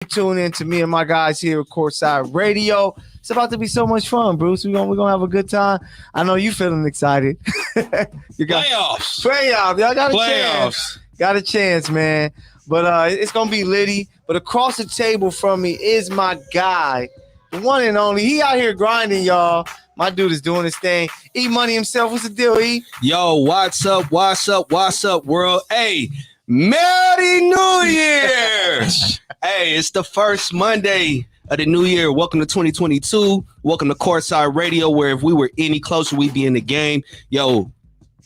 Tune in to me and my guys here at Courtside Radio. It's about to be so much fun, Bruce. We're gonna have a good time. I know you feeling excited. Playoffs. Y'all got a Playoffs. chance. Got a chance, man. But it's gonna be litty. But across the table from me is my guy, the one and only. He out here grinding, y'all. My dude is doing his thing. E-Money himself. What's the deal, E? Yo, what's up, world? Hey, Merry New Year! Hey, it's the first Monday of the new year. Welcome to 2022. Welcome to Courtside Radio, where if we were any closer, we'd be in the game. Yo,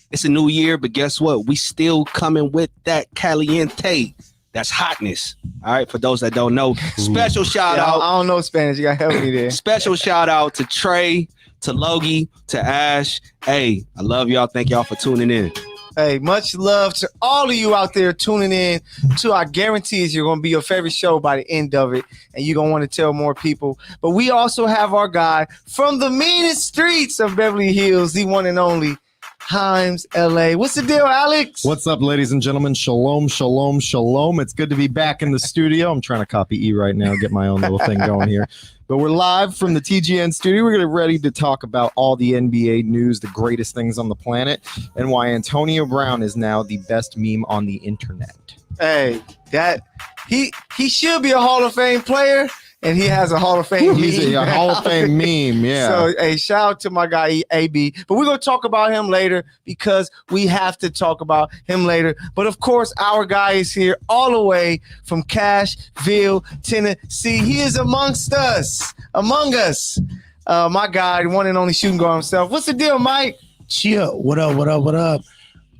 it's a new year, but guess what? We still coming with that caliente. That's hotness. All right, for those that don't know, special shout out. I don't know Spanish. You got to help me there. Special shout out to Trey, to Logie, to Ash. Hey, I love y'all. Thank y'all for tuning in. Hey, much love to all of you out there tuning in to our guarantees. You're going to be your favorite show by the end of it, and you're going to want to tell more people. But we also have our guy from the meanest streets of Beverly Hills, the one and only Himes LA. What's the deal, Alex? What's up, ladies and gentlemen? Shalom, shalom, shalom. It's good to be back in the studio. I'm trying to copy E right now, get my own little thing going here. But we're live from the TGN studio. We're ready to talk about all the NBA news, the greatest things on the planet, and why Antonio Brown is now the best meme on the internet. Hey, that he should be a Hall of Fame player, and he has a Hall of Fame meme. He's a Hall of Fame meme, yeah. So, hey, shout out to my guy, AB. But we're going to talk about him later because we have to talk about him later. But, of course, our guy is here all the way from Cashville, Tennessee. He is among us. My guy, one and only shooting guard himself. What's the deal, Mike? Chill. What up?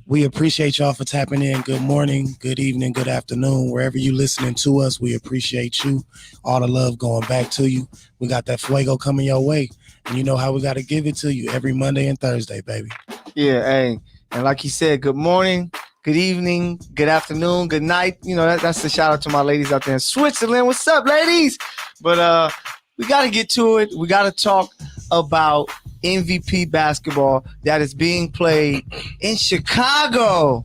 We appreciate y'all for tapping in. Good morning, good evening, good afternoon. Wherever you listening to us, we appreciate you. All the love going back to you. We got that fuego coming your way. And you know how we got to give it to you every Monday and Thursday, baby. Yeah, hey. And like he said, good morning, good evening, good afternoon, good night. You know, that's the shout out to my ladies out there in Switzerland. What's up, ladies? But we got to get to it. We got to talk about MVP basketball that is being played in Chicago.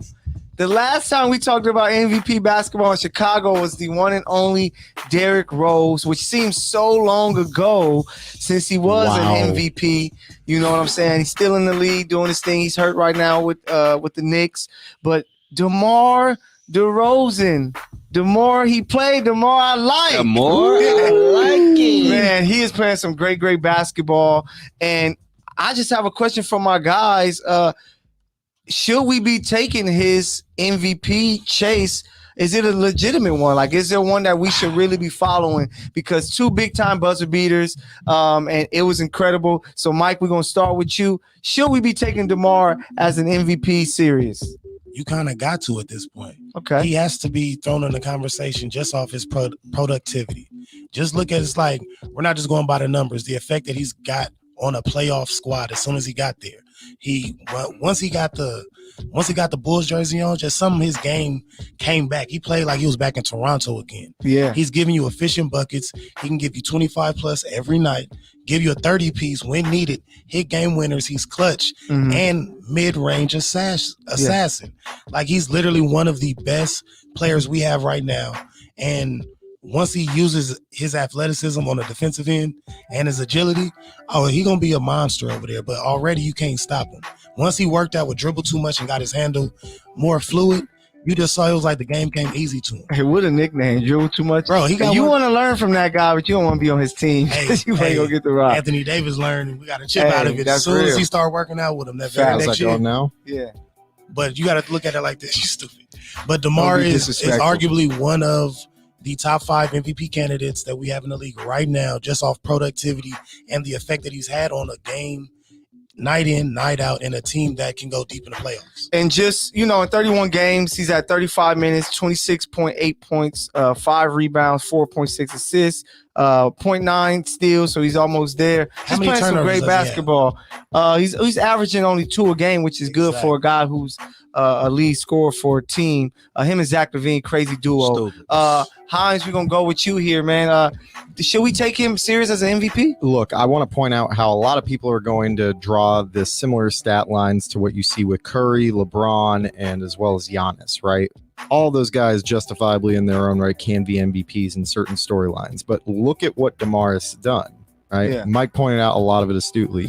The last time we talked about MVP basketball in Chicago was the one and only Derrick Rose, which seems so long ago since he was an MVP. You know what I'm saying? He's still in the league doing his thing. He's hurt right now with the Knicks. But DeMar DeRozan, the more he played, the more I like. The more I like it. Man, he is playing some great basketball. And I just have a question for my guys. Should we be taking his MVP chase? Is it a legitimate one? Like, is there one that we should really be following? Because two big-time buzzer beaters, and it was incredible. So, Mike, we're going to start with you. Should we be taking DeMar as an MVP serious? You kind of got to at this point. Okay. He has to be thrown in the conversation just off his productivity. Just look at it's like we're not just going by the numbers. The effect that he's got on a playoff squad as soon as he got there. Once he got the Bulls jersey on, just some of his game came back. He played like he was back in Toronto again. Yeah. He's giving you efficient buckets. He can give you 25 plus every night, give you a 30 piece when needed, hit game winners. He's clutch and mid-range assassin. Yeah. Like, he's literally one of the best players we have right now. And once he uses his athleticism on the defensive end and his agility, he going to be a monster over there. But already you can't stop him. Once he worked out with dribble too much and got his handle more fluid, you just saw it was like the game came easy to him. Hey, what a nickname, dribble too much. Bro, you want to learn from that guy, but you don't want to be on his team. You ain't going to get the rock. Anthony Davis learned. We got a chip out of it as soon as he started working out with him that very next year. Now? Yeah. But you got to look at it like this. You stupid. But DeMar is arguably one of the top 5 MVP candidates that we have in the league right now, just off productivity and the effect that he's had on a game, night in, night out, and a team that can go deep in the playoffs. And just, in 31 games, he's at 35 minutes, 26.8 points, 5 rebounds, 4.6 assists, 0.9 steals, so he's almost there. He's playing some great basketball. He's averaging only 2 a game, which is good for a guy who's a lead scorer for a team. Him and Zach LaVine, crazy duo. Stupid. Hines, we're gonna go with you here, man. Should we take him serious as an MVP? Look, I want to point out how a lot of people are going to draw the similar stat lines to what you see with Curry, LeBron, and as well as Giannis, right? All those guys justifiably in their own right can be MVPs in certain storylines. But look at what DeMar has done, right? Yeah. Mike pointed out a lot of it astutely.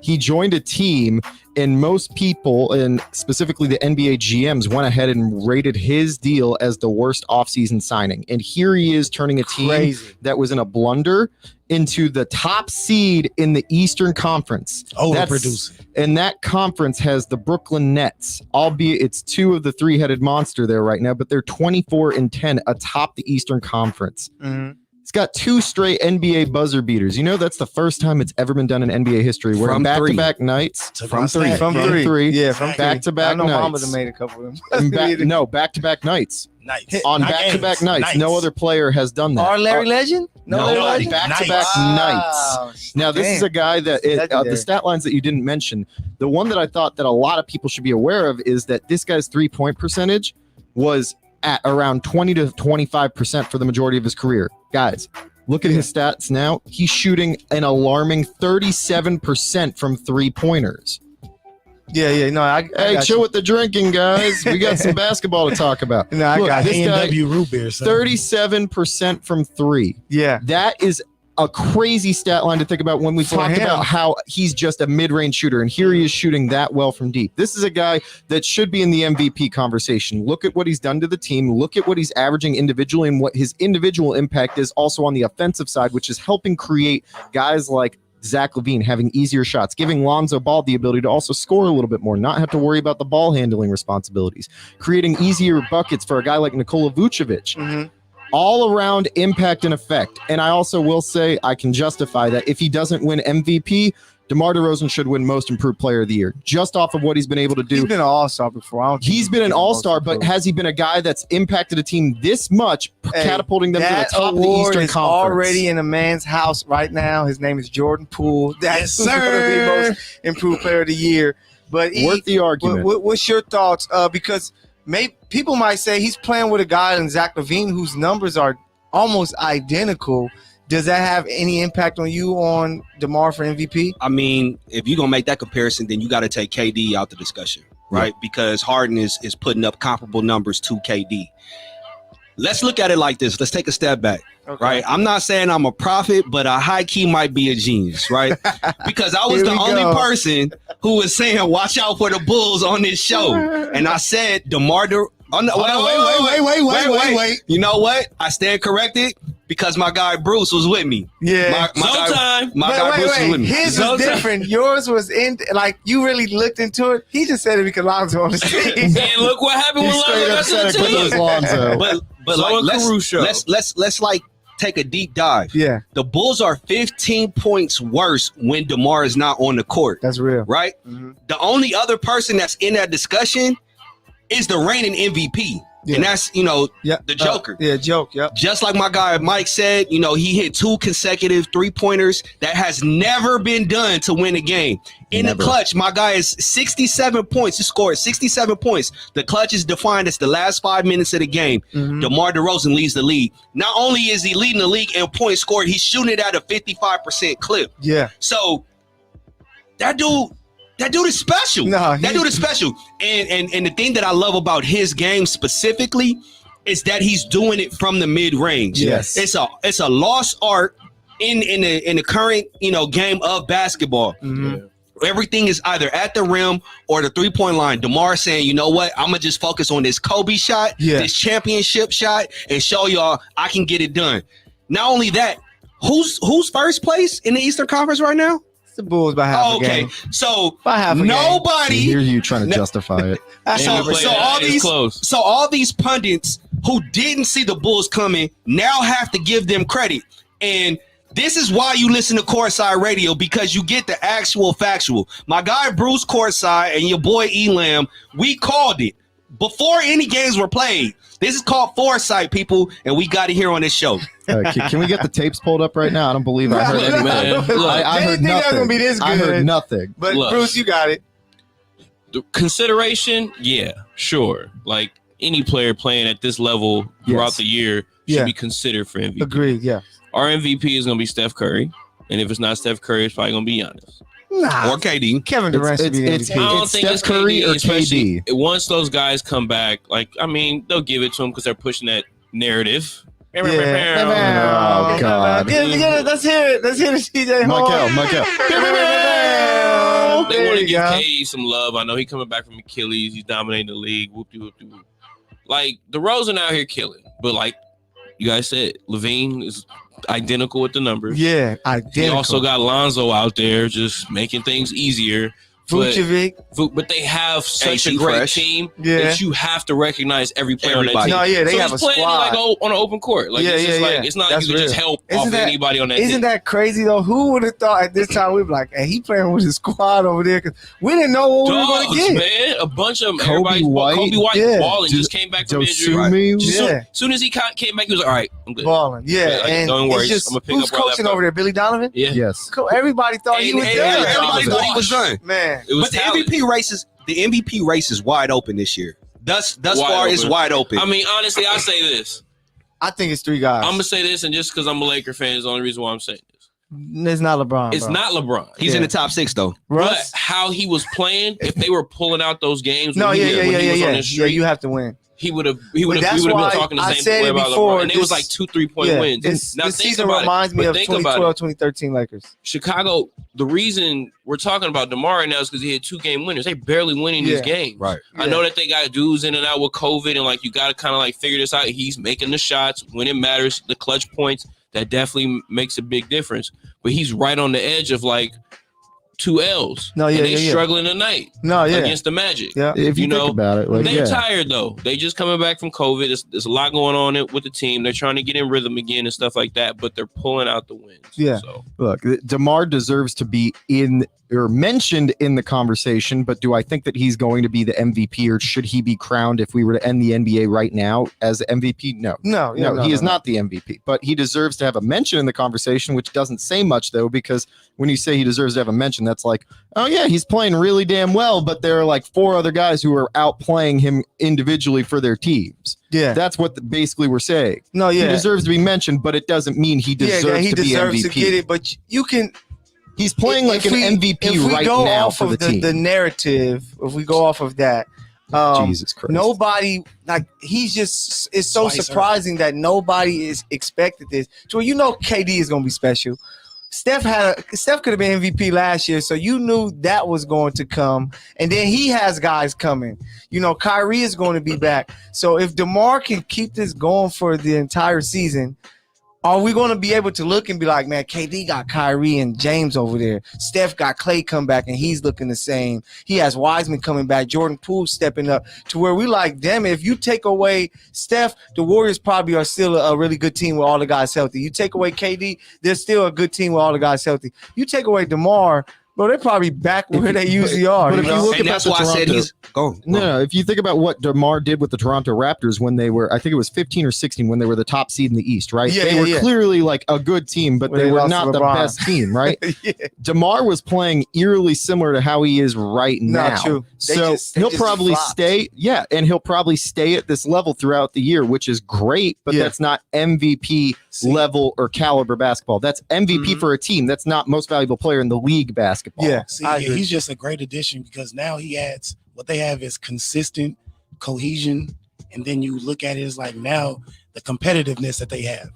He joined a team, and most people, and specifically the NBA GMs, went ahead and rated his deal as the worst offseason signing. And here he is turning a team that was in a blunder into the top seed in the Eastern Conference. Overproducing. And that conference has the Brooklyn Nets, albeit it's two of the three-headed monster there right now, but they're 24-10 atop the Eastern Conference. Mm-hmm. It's got 2 straight NBA buzzer beaters. That's the first time it's ever been done in NBA history. Where From back-to-back nights. From three. From From three. Yeah, from back-to-back I know nights. Muhammad made a couple of them. Back-to-back nights. Nights. On Not back-to-back games. nights. No other player has done that. Our Larry Legend? No, Larry nobody. Legend? Back-to-back nights. Wow. Now, this is a guy that the Legendary. stat lines that you didn't mention, the one that I thought that a lot of people should be aware of is that this guy's 3-point percentage was at around 20 to 25% for the majority of his career. Guys, look at his stats now. He's shooting an alarming 37% from 3-pointers. Yeah. No, I Hey, got chill you. with the drinking, guys. We got some basketball to talk about. No, I Look, got this you. guy, A&W root beer. Son. 37% from 3. Yeah. That is a crazy stat line to think about when we For talk him. about how he's just a mid-range shooter, and here he is shooting that well from deep. This is a guy that should be in the MVP conversation. Look at what he's done to the team. Look at what he's averaging individually and what his individual impact is also on the offensive side, which is helping create guys like Zach LaVine having easier shots, giving Lonzo Ball the ability to also score a little bit more, not have to worry about the ball handling responsibilities, creating easier buckets for a guy like Nikola Vucevic. Mm-hmm. All around impact and effect. And I also will say I can justify that if he doesn't win MVP, DeMar DeRozan should win Most Improved Player of the Year, just off of what he's been able to do. He's been an all-star before. I don't think He's been an all-star, but has he been a guy that's impacted a team this much, catapulting them to the that top of the award Eastern is Conference? already in a man's house right now. His name is Jordan Poole. That's Yes, going to be sir. Most Improved Player of the Year. But Worth the argument. what's your thoughts? Because people might say he's playing with a guy in Zach LaVine whose numbers are almost identical. Does that have any impact on you on DeMar for MVP? I mean, if you're going to make that comparison, then you got to take KD out the discussion, right? Because Harden is putting up comparable numbers to KD. Let's look at it like this. Let's take a step back, right? I'm not saying I'm a prophet, but I high key might be a genius, right? Because I was Here the we only go. person who was saying, watch out for the Bulls on this show. And I said, DeMar DeRozan. Wait. You know what? I stand corrected because my guy Bruce was with me. Yeah. My guy Bruce was with me. His was different. Yours was you really looked into it. He just said it because Lonzo on the team. And look what happened when Straight Lonzo up got said it to the because it was team. Lonzo. But So like, a Caruso. let's like take a deep dive. Yeah, The Bulls are 15 points worse when DeMar is not on the court, that's real. right? Mhm. The only other person that's in that discussion is the reigning MVP. Yeah. And that's, Yeah, the Joker. Joke. Yep. Just like my guy Mike said, he hit 2 consecutive 3-pointers. That has never been done to win a game. In Never. the clutch, my guy is 67 points. He scored 67 points. The clutch is defined as the last 5 minutes of the game. Mhm. DeMar DeRozan leads the league. Not only is he leading the league in points scored, he's shooting it at a 55% clip. Yeah. So that dude is special. No, that dude is special. And the thing that I love about his game specifically is that he's doing it from the mid range. Yes. It's a lost art in the current game of basketball. Mhm. Everything is either at the rim or the 3-point line. DeMar saying, you know what? I'm gonna just focus on this Kobe shot, Yeah. this championship shot, and show y'all I can get it done. Not only that, who's first place in the Eastern Conference right now? It's the Bulls by half a Okay, game. so By half a game. I nobody. hear you trying to justify it. So all these pundits who didn't see the Bulls coming now have to give them credit. And this is why you listen to Courtside Radio, because you get the actual factual. My guy Bruce Courtside and your boy Elam, we called it before any games were played. This is called foresight, people, and we got it here on this show. Can we get the tapes pulled up right now? I don't believe I heard Look, anything. man. Look, I they heard didn't think that was nothing. gonna be this I heard good. nothing. But Look. Bruce, you got it. The consideration, yeah, sure. Like any player playing at this level throughout the year should be considered for MVP. Agreed, yeah. Our MVP is going to be Steph Curry. And if it's not Steph Curry, it's probably going to be Giannis. Nah. Or KD. Kevin Durant should be the it's- MVP. I don't It's think Steph it's Curry KD, or especially KD. once those guys come back. Like, I mean, they'll give it to them because they're pushing that narrative. Yeah. Oh, God. Let's hear it. Let's hear the CJ Michael. They There want to you give go. KD some love. I know he's coming back from Achilles. He's dominating the league. Whoop-de-whoop-de-whoop. Like, DeRozan out here killing. But like you guys said, Levine is identical with the numbers. Yeah, He identical. also got Lonzo out there just making things easier. Vucevic. But they have such a AC great Fresh. team Yeah. that you have to recognize every player on that Everybody. team. No, yeah, they so have it's a playing squad. like on an open court. Like Yeah, it's just yeah, like yeah. it's not That's you can just real. help Isn't off that- anybody on that Isn't team. that crazy though? Who would have thought at this time we'd be like, hey, he playing with his squad over there because we didn't know what we were going Dogs, to get. man, a bunch of them. Kobe Everybody's White. Kobe White Yeah. balling, just came back from injury. Dosumi. Yeah, Soon as he came back, he was like, "All right, I'm good." balling. Yeah, like, and don't worry, it's just I'm gonna pick who's up where I left coaching off. over there? Billy Donovan. Yeah, Yes. Everybody thought he was Hey, done. Everybody thought he was done. Man, it was But the talent. MVP race is wide open this year. Thus Wide far, it's open. wide open. I mean, honestly, I say this. I think it's three guys. I'm gonna say this, and just because I'm a Laker fan is the only reason why I'm saying this. It's not LeBron. It's bro. not LeBron. He's Yeah. in the top 6 though. But Russ. how he was playing, if they were pulling out those games, No, when he yeah, was on yeah. the street, You have to win. he would have But been that's why talking the I same said way it about before, LeBron. And it was this- like 2-3 point wins. This Now think season about reminds it. me But of think about 2012, it. 2013 Lakers. Chicago, the reason we're talking about DeMar right now is because he had 2 game winners. They barely winning these Yeah. games. Right. I know that they got dudes in and out with COVID, and like you got to kind of like figure this out. He's making the shots when it matters, the clutch points. That definitely makes a big difference. But he's right on the edge of like 2 L's. No, yeah, and they yeah. struggling tonight No, yeah. against the Magic. Yeah. If you You know, think about it, like, They're tired though. They just coming back from COVID. There's a lot going on with the team. They're trying to get in rhythm again and stuff like that, but they're pulling out the wins. Yeah. So Look, DeMar deserves to be in or mentioned in the conversation, but do I think that he's going to be the MVP, or should he be crowned if we were to end the NBA right now as the MVP? No. No, yeah, No, he is not the MVP, but he deserves to have a mention in the conversation, which doesn't say much though, because when you say he deserves to have a mention, that's like, oh yeah, he's playing really damn well, but there are like 4 other guys who are outplaying him individually for their teams. Yeah. That's what basically we're saying. No, yeah. He deserves to be mentioned, but it doesn't mean he deserves yeah, he to be deserves MVP. to get it, but you can. He's playing like if an we- MVP if we right go now off for of the team. the narrative, if we go off of that, Jesus Christ. nobody like he's just it's so Slicer. surprising that nobody is expected this. So you know KD is gonna be special. Steph could have been MVP last year, so you knew that was going to come. And then he has guys coming. You know, Kyrie is going to be back. So if DeMar can keep this going for the entire season, are we going to be able to look and be like, man, KD got Kyrie and James over there. Steph got Klay come back and he's looking the same. He has Wiseman coming back. Jordan Poole stepping up to where we like, damn, if you take away Steph, the Warriors probably are still a really good team with all the guys healthy. You take away KD, they're still a good team with all the guys healthy. You take away DeMar, bro, they're probably back where they usually are. but You if you know? look And about that's the why I said Toronto- he's go. No, if you think about what DeMar did with the Toronto Raptors when they were, I think it was 15 or 16 when they were the top seed in the East, right? Yeah, they yeah, were yeah. clearly like a good team, but When they they were lost not to the LeBron. best team, right? Yeah. DeMar was playing eerily similar to how he is right Not now. true. They So just he'll probably flopped. stay, and he'll probably stay at this level throughout the year, which is great, but Yeah. that's not MVP level or caliber basketball. That's MVP Mhm. for a team. That's not most valuable player in the league basketball. Yeah. See, I yeah, agree. he's just a great addition because now he adds what they have is consistent cohesion, and then you look at it as like now the competitiveness that they have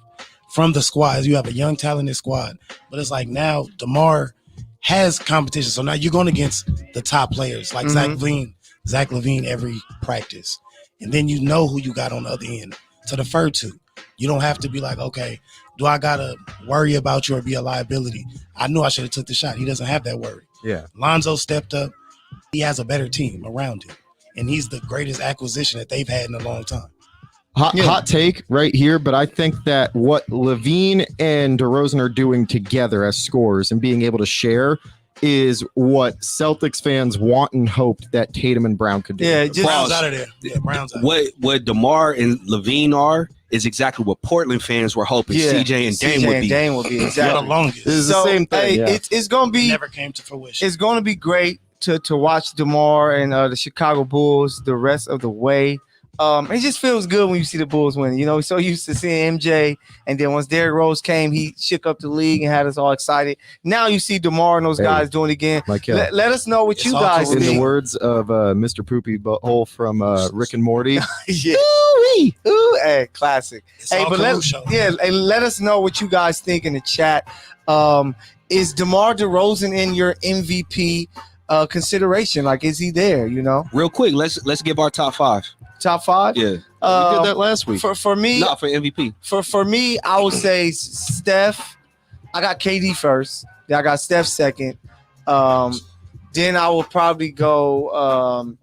from the squads. You have a young, talented squad, but it's like now DeMar has competition. So now you're going against the top players like Zach Levine every practice, and then you know who you got on the other end to defer to. You don't have to be like, okay, do I gotta worry about you or be a liability? I knew I should have took the shot. He doesn't have that worry. Yeah. Lonzo stepped up. He has a better team around him, and he's the greatest acquisition that they've had in a long time. Hot take right here, but I think that what Levine and DeRozan are doing together as scorers and being able to share is what Celtics fans want and hoped that Tatum and Brown could do. Yeah, just Brown's out of there. Yeah, Brown's out. What DeMar and Levine are is exactly what Portland fans were hoping CJ and Dame would be. Dame would be For the exactly. longest. This is the same thing. Hey, Yeah. it's gonna be Never came to fruition. it's gonna be great. to watch DeMar and the Chicago Bulls the rest of the way. It just feels good when you see the Bulls win. You know, we're so used to seeing MJ, and then once Derrick Rose came, he shook up the league and had us all excited. Now you see DeMar and those guys doing it again. Let us know what you guys think. In the words of Mr. Poopy Butthole from Rick and Morty. Yeah. Ooh, hey, classic. Hey, but let us know what you guys think in the chat. Is DeMar DeRozan in your MVP consideration? Like, is he there? You know, real quick, let's give our top 5. Top 5? Yeah. We did that last week. For me, not for MVP. For me, I would say Steph. I got KD first. Then I got Steph second. Then I will probably go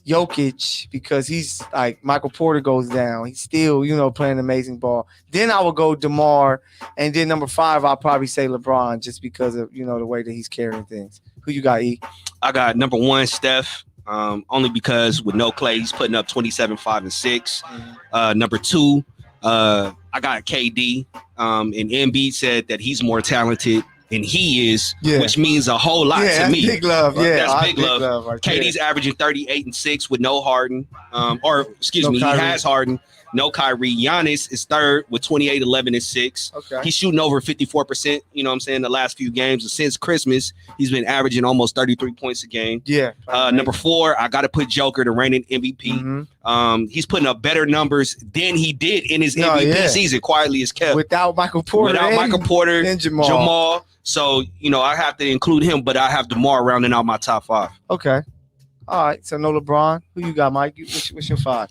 Jokic, because he's like, Michael Porter goes down. He's still, you know, playing amazing ball. Then I will go DeMar, and then number 5, I'll probably say LeBron, just because of, you know, the way that he's carrying things. Who you got, E? I got number 1, Steph. Only because with no Klay, he's putting up 27, 5, and 6. Number 2, I got KD. And Embiid said that he's more talented than he is, which means a whole lot to me. Big love. Yeah, that's big love. Right, KD's averaging 38 and 6 with no Harden. He has Harden. No Kyrie. Giannis is third with 28, 11, and 6. Okay. He's shooting over 54%, you know what I'm saying, the last few games. And since Christmas, he's been averaging almost 33 points a game. Yeah. Number 4, I got to put Joker, the reigning MVP. Mm-hmm. He's putting up better numbers than he did in his MVP season, quietly as kept. Without Michael Porter and Jamal. So, you know, I have to include him, but I have DeMar rounding out my top 5. Okay. All right. So no LeBron. Who you got, Mike? What's your 5?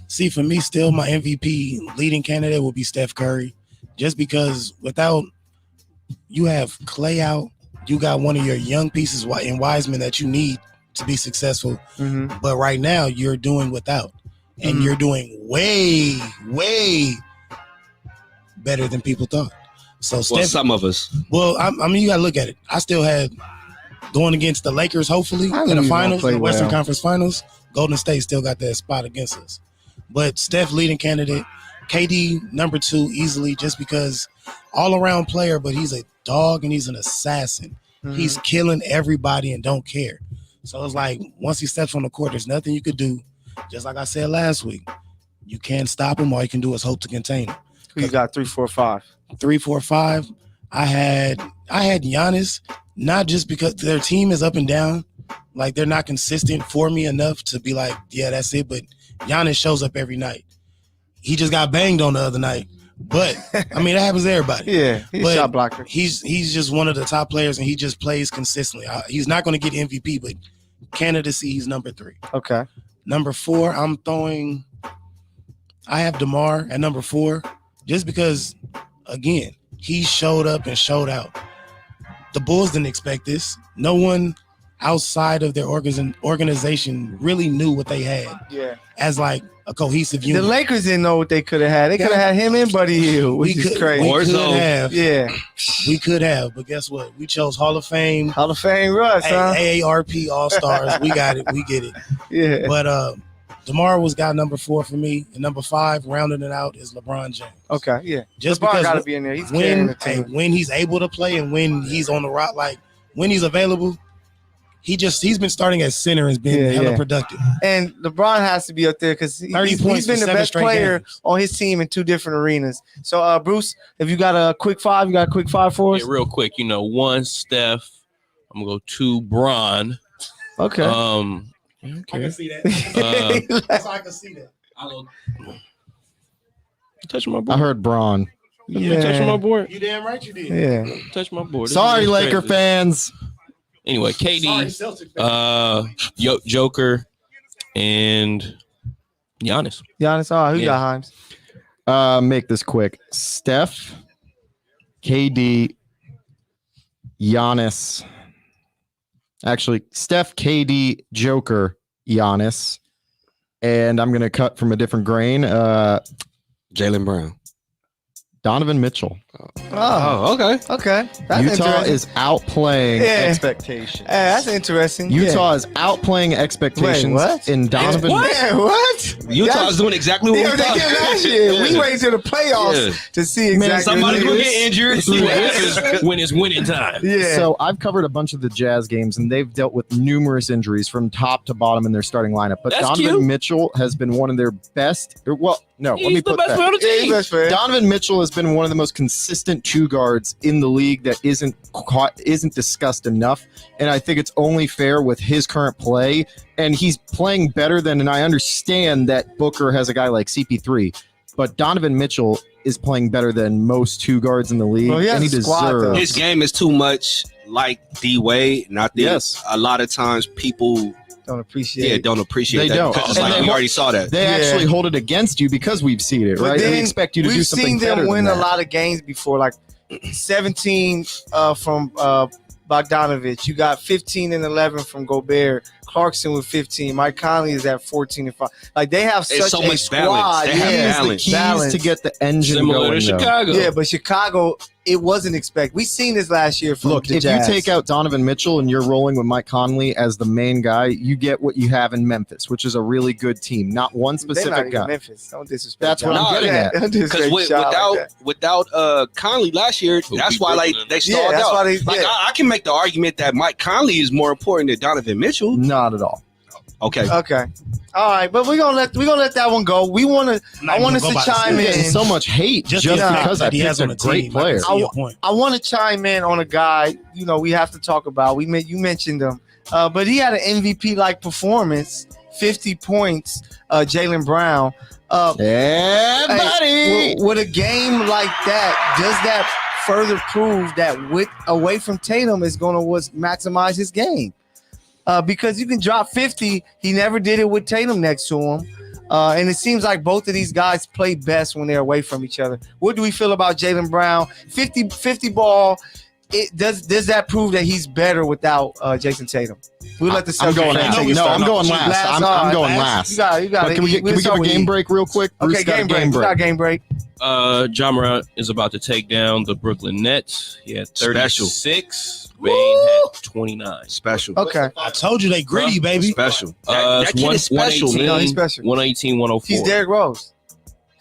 See, for me, still my MVP leading candidate will be Steph Curry, just because without you have Klay out, you got one of your young pieces in Wiseman that you need to be successful. Mm-hmm. But right now, you're doing without, and you're doing way, way better than people thought. So, Steph, some of us. Well, I mean, you got to look at it. I still had going against the Lakers, hopefully in the finals, the Western Conference Finals. Golden State still got that spot against us. But Steph, leading candidate. KD, number 2, easily, just because all-around player, but he's a dog and he's an assassin. Mm-hmm. He's killing everybody and don't care. So it's like, once he steps on the court, there's nothing you could do. Just like I said last week, you can't stop him. All you can do is hope to contain him. Who you got, 3, 4, 5? 3, 4, 5. I had Giannis, not just because their team is up and down. Like, they're not consistent for me enough to be like, yeah, that's it. But Giannis shows up every night. He just got banged on the other night. But, I mean, that happens to everybody. Yeah, he's a shot blocker. He's just one of the top players, and he just plays consistently. He's not going to get MVP, but candidacy, he's number 3. Okay. Number 4, I have DeMar at number 4, just because, again, he showed up and showed out. The Bulls didn't expect this. No one outside of their organization really knew what they had as like a cohesive unit. The Lakers didn't know what they could have had. They could have had him and Buddy Hield, which is crazy. We could have, but guess what? We chose Hall of Fame Russ, AARP All-Stars. We got it. We get it. Yeah. But DeMar was got number 4 for me, and number 5, rounding it out, is LeBron James. Okay, yeah. Just LeBron because got to be in there. He's carrying the team. When he's able to play and when he's on the rock, like when he's available, he's been starting at center and has been hella productive. And LeBron has to be up there because he's been the best player on his team in 2 different arenas. So, Bruce, if you got a quick 5, for us? Yeah, real quick. 1, Steph. I'm going to go 2, Bron. Okay. I can see that. I can see that. Touch my board. I heard Braun. Yeah. Touch my board. You damn right you did. Yeah. Touch my board. Sorry, Laker fans. Anyway, KD, Joker, and Giannis. Who got Himes? Make this quick. Steph, KD, Giannis. Actually, Steph, KD, Joker, Giannis. And I'm going to cut from a different grain. Jaylen Brown. Donovan Mitchell. Oh, Okay. that's Utah interesting. is outplaying Yeah. expectations. That's interesting. Utah is outplaying expectations Wait, what? in Donovan. Yeah, what? Utah's doing exactly what Yeah, we they thought. did last year. We Yeah. waited to the playoffs Yeah. to see exactly. Somebody what will it get is. injured. when it's winning time. Yeah. So I've covered a bunch of the Jazz games, and they've dealt with numerous injuries from top to bottom in their starting lineup. But That's Donovan cute. Mitchell has been one of their best. Well, no, let me He's the put best that. player on the Yeah, he's team. best friend. Donovan Mitchell has been one of the most consistent two guards in the league that isn't discussed enough, and I think it's only fair with his current play. And he's playing better than, and I understand that Booker has a guy like CP3, but Donovan Mitchell is playing better than most two guards in the league, Well, he has and he a squad, though. deserves. His game is too much like D-Wade, and I think Yes. a lot of times people Don't appreciate. don't appreciate They that don't. because it's And like they- we already saw that. They Yeah. actually hold it against you because we've seen it, But right? then They expect you to do We've something seen better them win than a that. lot of games before, like 17 from Bogdanovich. You got 15 and 11 from Gobert. Clarkson with 15. Mike Conley is at 14 and 5. Like they have It's such so a much squad. balance. They have Yeah, balance. Keys balance. to get the engine Similar going. to though. Chicago. Yeah, but Chicago, it wasn't expected. We seen this last year from Look, the if Jazz. you take out Donovan Mitchell and you're rolling with Mike Conley as the main guy, you get what you have in Memphis, which is a really good team. Not one They're not specific even guy. Memphis. Don't disrespect. That's what y'all. I'm getting at. Don't Because disrespect y'all like that. without Conley last year, Who that's beat why like Brooklyn. they Yeah, stalled that's out. why they. Like Yeah. I can make the argument that Mike Conley is more important than Donovan Mitchell. Not at all. Okay, Okay. All right, but we're gonna let that one go. I want us to chime I'm getting in. so much hate just, the fact because I that he picked has a on the great team. player. I your point. I want to chime in on a guy, we have to talk about. You mentioned him, but he had an MVP like performance, 50 points. Jaylen Brown. Yeah, buddy. Hey, with a game like that, does that further prove that away from Tatum is going to maximize his game? Because you can drop 50. He never did it with Tatum next to him. And it seems like both of these guys play best when they're away from each other. What do we feel about Jaylen Brown? 50 ball. Does that prove that he's better without Jason Tatum? We'll let the I'm going subject last. take it. No, I'm going Last, last. all I'm right, going last. last. You got But it. can we give a game break real quick? Bruce Okay, got a game break. We got game break. Ja Morant is about to take down the Brooklyn Nets. He had Special. 36. Bane had 29. special, Okay. I told you they gritty, baby. special. Uh, That kid is special, 118, man. He's special. 118, 104. He's Derrick Rose.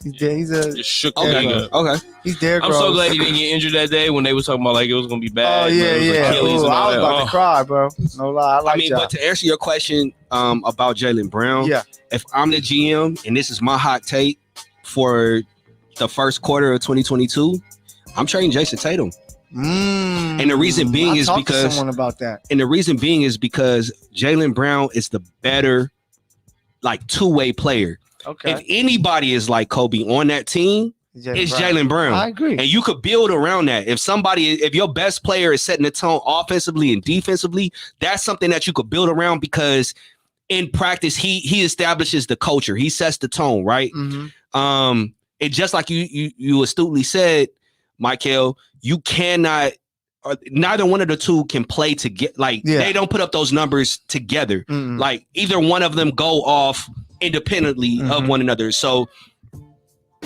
He's Just shook the Okay, nigga. okay. He's Derrick I'm Rose. so glad he didn't get injured that day when they were talking about like it was gonna be bad. Oh yeah, It was yeah. Achilles Ooh, and I all was that. about to cry, bro. No lie. I like y'all. But to answer your question about Jaylen Brown, Yeah. if I'm the GM and this is my hot take for the first quarter of 2022, I'm trading Jason Tatum. And the reason being I is talked to because someone about that. And the reason being is because Jaylen Brown is the better, like, two-way player. Okay. If anybody is like Kobe on that team, it's Jaylen Brown. I agree. And you could build around that. If your best player is setting the tone offensively and defensively, that's something that you could build around because in practice, he establishes the culture. He sets the tone, right? Mm-hmm. And just like you astutely said, Michael, you cannot, neither one of the two can play together. Like, they don't put up those numbers together. Mm-mm. Like, either one of them go off independently of one another. So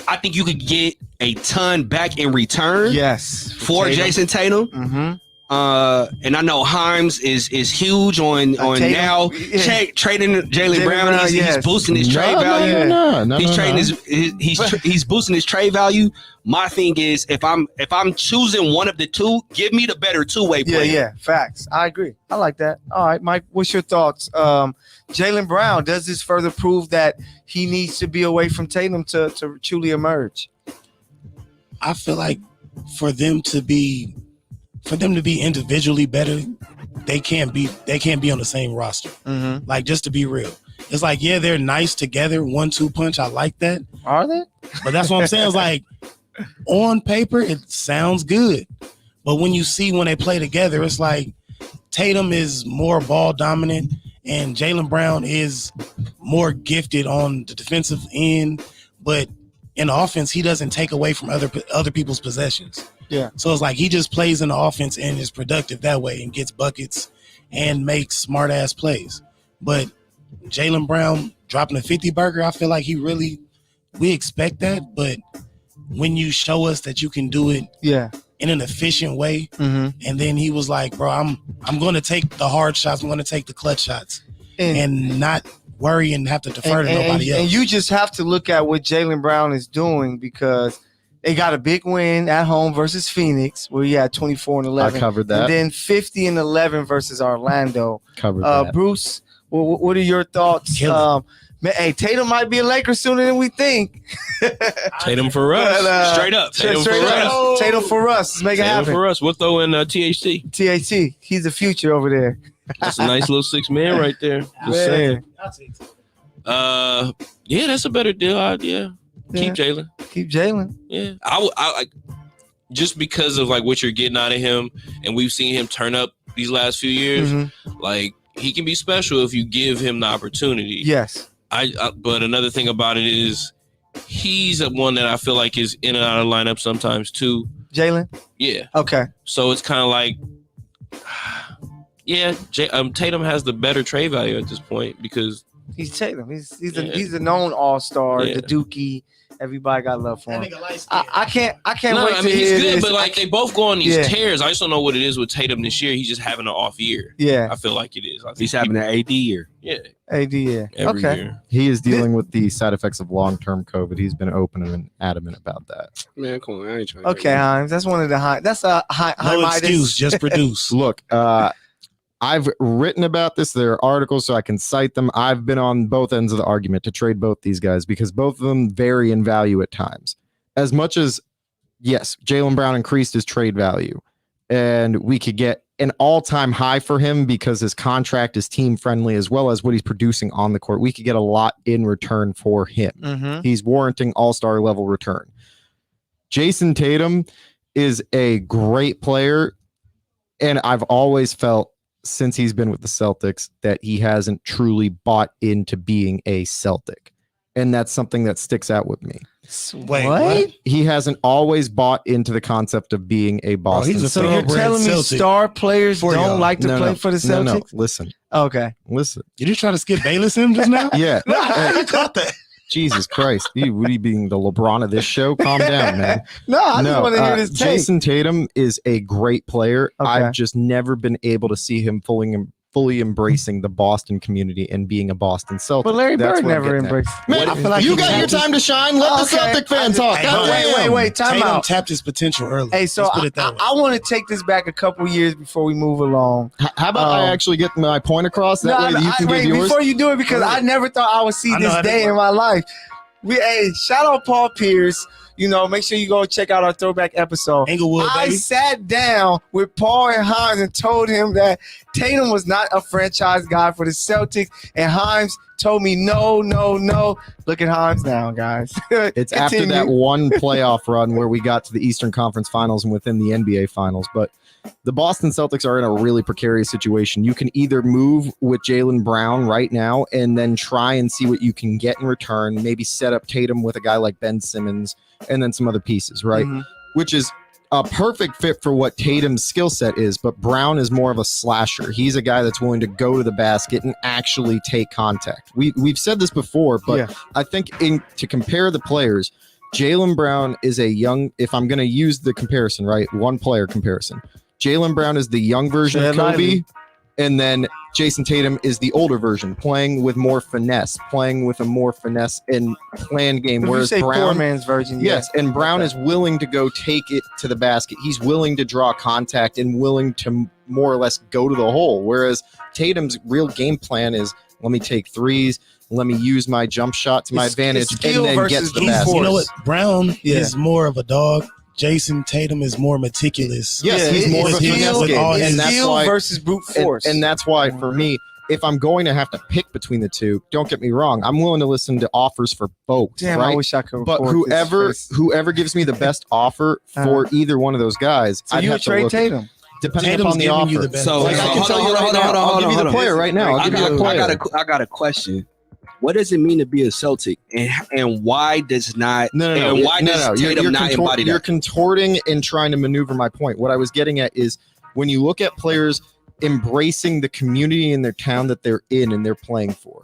I think you could get a ton back in return Yes. for Jason Tatum. Mm-hmm. And I know Himes is huge on Tatum, now yeah. trading Jaylen Brown. Brown, He's yes. boosting his trade value. No, He's trading he's boosting his trade value. My thing is, if I'm choosing one of the two, give me the better two-way player. Yeah. Facts. I agree. I like that. All right, Mike. What's your thoughts? Jaylen Brown, does this further prove that he needs to be away from Tatum to truly emerge? I feel like for them to be individually better, they can't be on the same roster. Mm-hmm. Like, just to be real, it's like, yeah, they're nice together, 1-2 punch. I like that, Are they? but that's what I'm saying. It's like on paper, it sounds good, but when you see when they play together, it's like Tatum is more ball dominant and Jaylen Brown is more gifted on the defensive end, but in the offense, he doesn't take away from other people's possessions. Yeah. So it's like he just plays in the offense and is productive that way and gets buckets and makes smart ass plays. But Jaylen Brown dropping a 50 burger, I feel like we expect that. But when you show us that you can do it Yeah. in an efficient way. Mhm. And then he was like, bro, I'm going to take the hard shots. I'm going to take the clutch shots and not worry and have to defer to nobody else. And you just have to look at what Jaylen Brown is doing, because they got a big win at home versus Phoenix, where he had 24-11. I covered that. And then 50-11 versus Orlando. Covered that. Bruce, what are your thoughts? Hey, Tatum might be a Laker sooner than we think. Tatum for us. Straight up. Tatum for us. Tatum for us. Let's make it happen. Tatum for us. We'll throw in THT. THT. He's the future over there. That's a nice little 6-man right there. Just saying. Yeah, that's a better deal. Keep Jaylen. Keep Jaylen. Yeah. I just because of like what you're getting out of him, and we've seen him turn up these last few years, like he can be special if you give him the opportunity. Yes. But another thing about it is he's one that I feel like is in and out of the lineup sometimes too. Jaylen? Yeah. Okay. So it's kind of like, yeah, Tatum has the better trade value at this point because he's Tatum. He's a known all-star, the Dookie. Everybody got love for him. I can't no, wait. I mean, he's good, this. but like they both go on these tears. I just don't know what it is with Tatum this year. He's just having an off year. Yeah, I feel like it is. He's having an AD year. Yeah, AD year. Every year. He is dealing with the side effects of long-term COVID. He's been open and adamant about that. Man, come on, I ain't trying. Okay, Himes. That's one of the high. That's a high. No excuse, just produce. Look, I've written about this. There are articles, so I can cite them. I've been on both ends of the argument to trade both these guys because both of them vary in value at times. As much as, yes, Jaylen Brown increased his trade value, and we could get an all-time high for him because his contract is team-friendly as well as what he's producing on the court. We could get a lot in return for him. He's warranting all-star level return. Jason Tatum is a great player, and I've always felt since he's been with the Celtics that he hasn't truly bought into being a Celtic. And that's something that sticks out with me. Wait, what? He hasn't always bought into the concept of being a Boston. So you're telling me star players don't like to play for the Celtics? No, listen. Okay. Listen. Did you try to skip Bayless him just now? Yeah. You caught that. Jesus Christ. You being the LeBron of this show? Calm down, man. I just want to hear this take. Jason Tatum is a great player. Okay. I've just never been able to see him fully embracing the Boston community and being a Boston Celtic. But Larry Bird never embraced. Man, I feel like you got your time to shine. Let the Celtic fan talk. Wait. Time out. Tapped his potential early. Hey, so I want to take this back a couple years before we move along. How about I actually get my point across? That way you can give yours. Before you do it, because I never thought I would see this day in my life. Shout out Paul Pierce. Make sure you go check out our throwback episode. Englewood, I baby. sat down with Paul and Himes and told him that Tatum was not a franchise guy for the Celtics, and Himes told me no. Look at Himes now, guys. It's after that one playoff run where we got to the Eastern Conference Finals and within the NBA Finals, but the Boston Celtics are in a really precarious situation. You can either move with Jaylen Brown right now and then try and see what you can get in return, maybe set up Tatum with a guy like Ben Simmons and then some other pieces, right? Which is a perfect fit for what Tatum's skill set is, but Brown is more of a slasher. He's a guy that's willing to go to the basket and actually take contact. We've said this before, but I think to compare the players, Jaylen Brown is a young, if I'm going to use the comparison, right? One player comparison. Jaylen Brown is the young version of Kobe, and then Jason Tatum is the older version, playing with more finesse, and planned game. Whereas Brown, poor man's version, yes, and Brown is willing to go take it to the basket. He's willing to draw contact and willing to more or less go to the hole. Whereas Tatum's real game plan is, let me take threes, let me use my jump shot to my advantage, and then get to the basket. You know what? Brown is more of a dog. Jason Tatum is more meticulous. Yes, he's more of a finesse game, and that's why versus brute force. And that's why, for me, if I'm going to have to pick between the two, don't get me wrong, I'm willing to listen to offers for both. Damn, right? I wish I could. But whoever gives me the best offer for either one of those guys, so I'd have to trade look Tatum. Depending upon the offer. So I can tell you right now, I'll give you the player right now. I got a question. What does it mean to be a Celtic, and why does not? Why does Tatum not embody that? You're contorting and trying to maneuver my point. What I was getting at is when you look at players embracing the community in their town that they're in and they're playing for,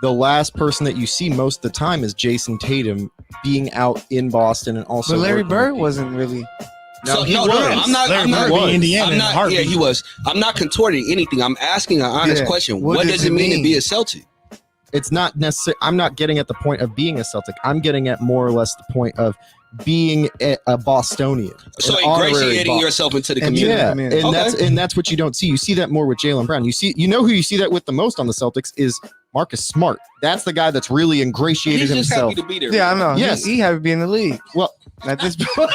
the last person that you see most of the time is Jason Tatum being out in Boston and also. But Larry Bird wasn't really. So, he no, was. I'm not. Larry I'm not. Bird beat Indiana I'm in a not. heartbeat. Yeah, he was. I'm not contorting anything. I'm asking an honest Yeah. question. What What does does it it mean mean? to be a Celtic? It's not necessary. I'm not getting at the point of being a Celtic. I'm getting at more or less the point of being a Bostonian. So an honorary ingratiating Boston. yourself into the And community. Yeah, community. and Okay. that's what you don't see. You see that more with Jaylen Brown. You know who you see that with the most on the Celtics is Marcus Smart. That's the guy that's really ingratiated He's just himself. happy to be there. Yeah, I know. Yes. He happy to be in the league. Well, At this point.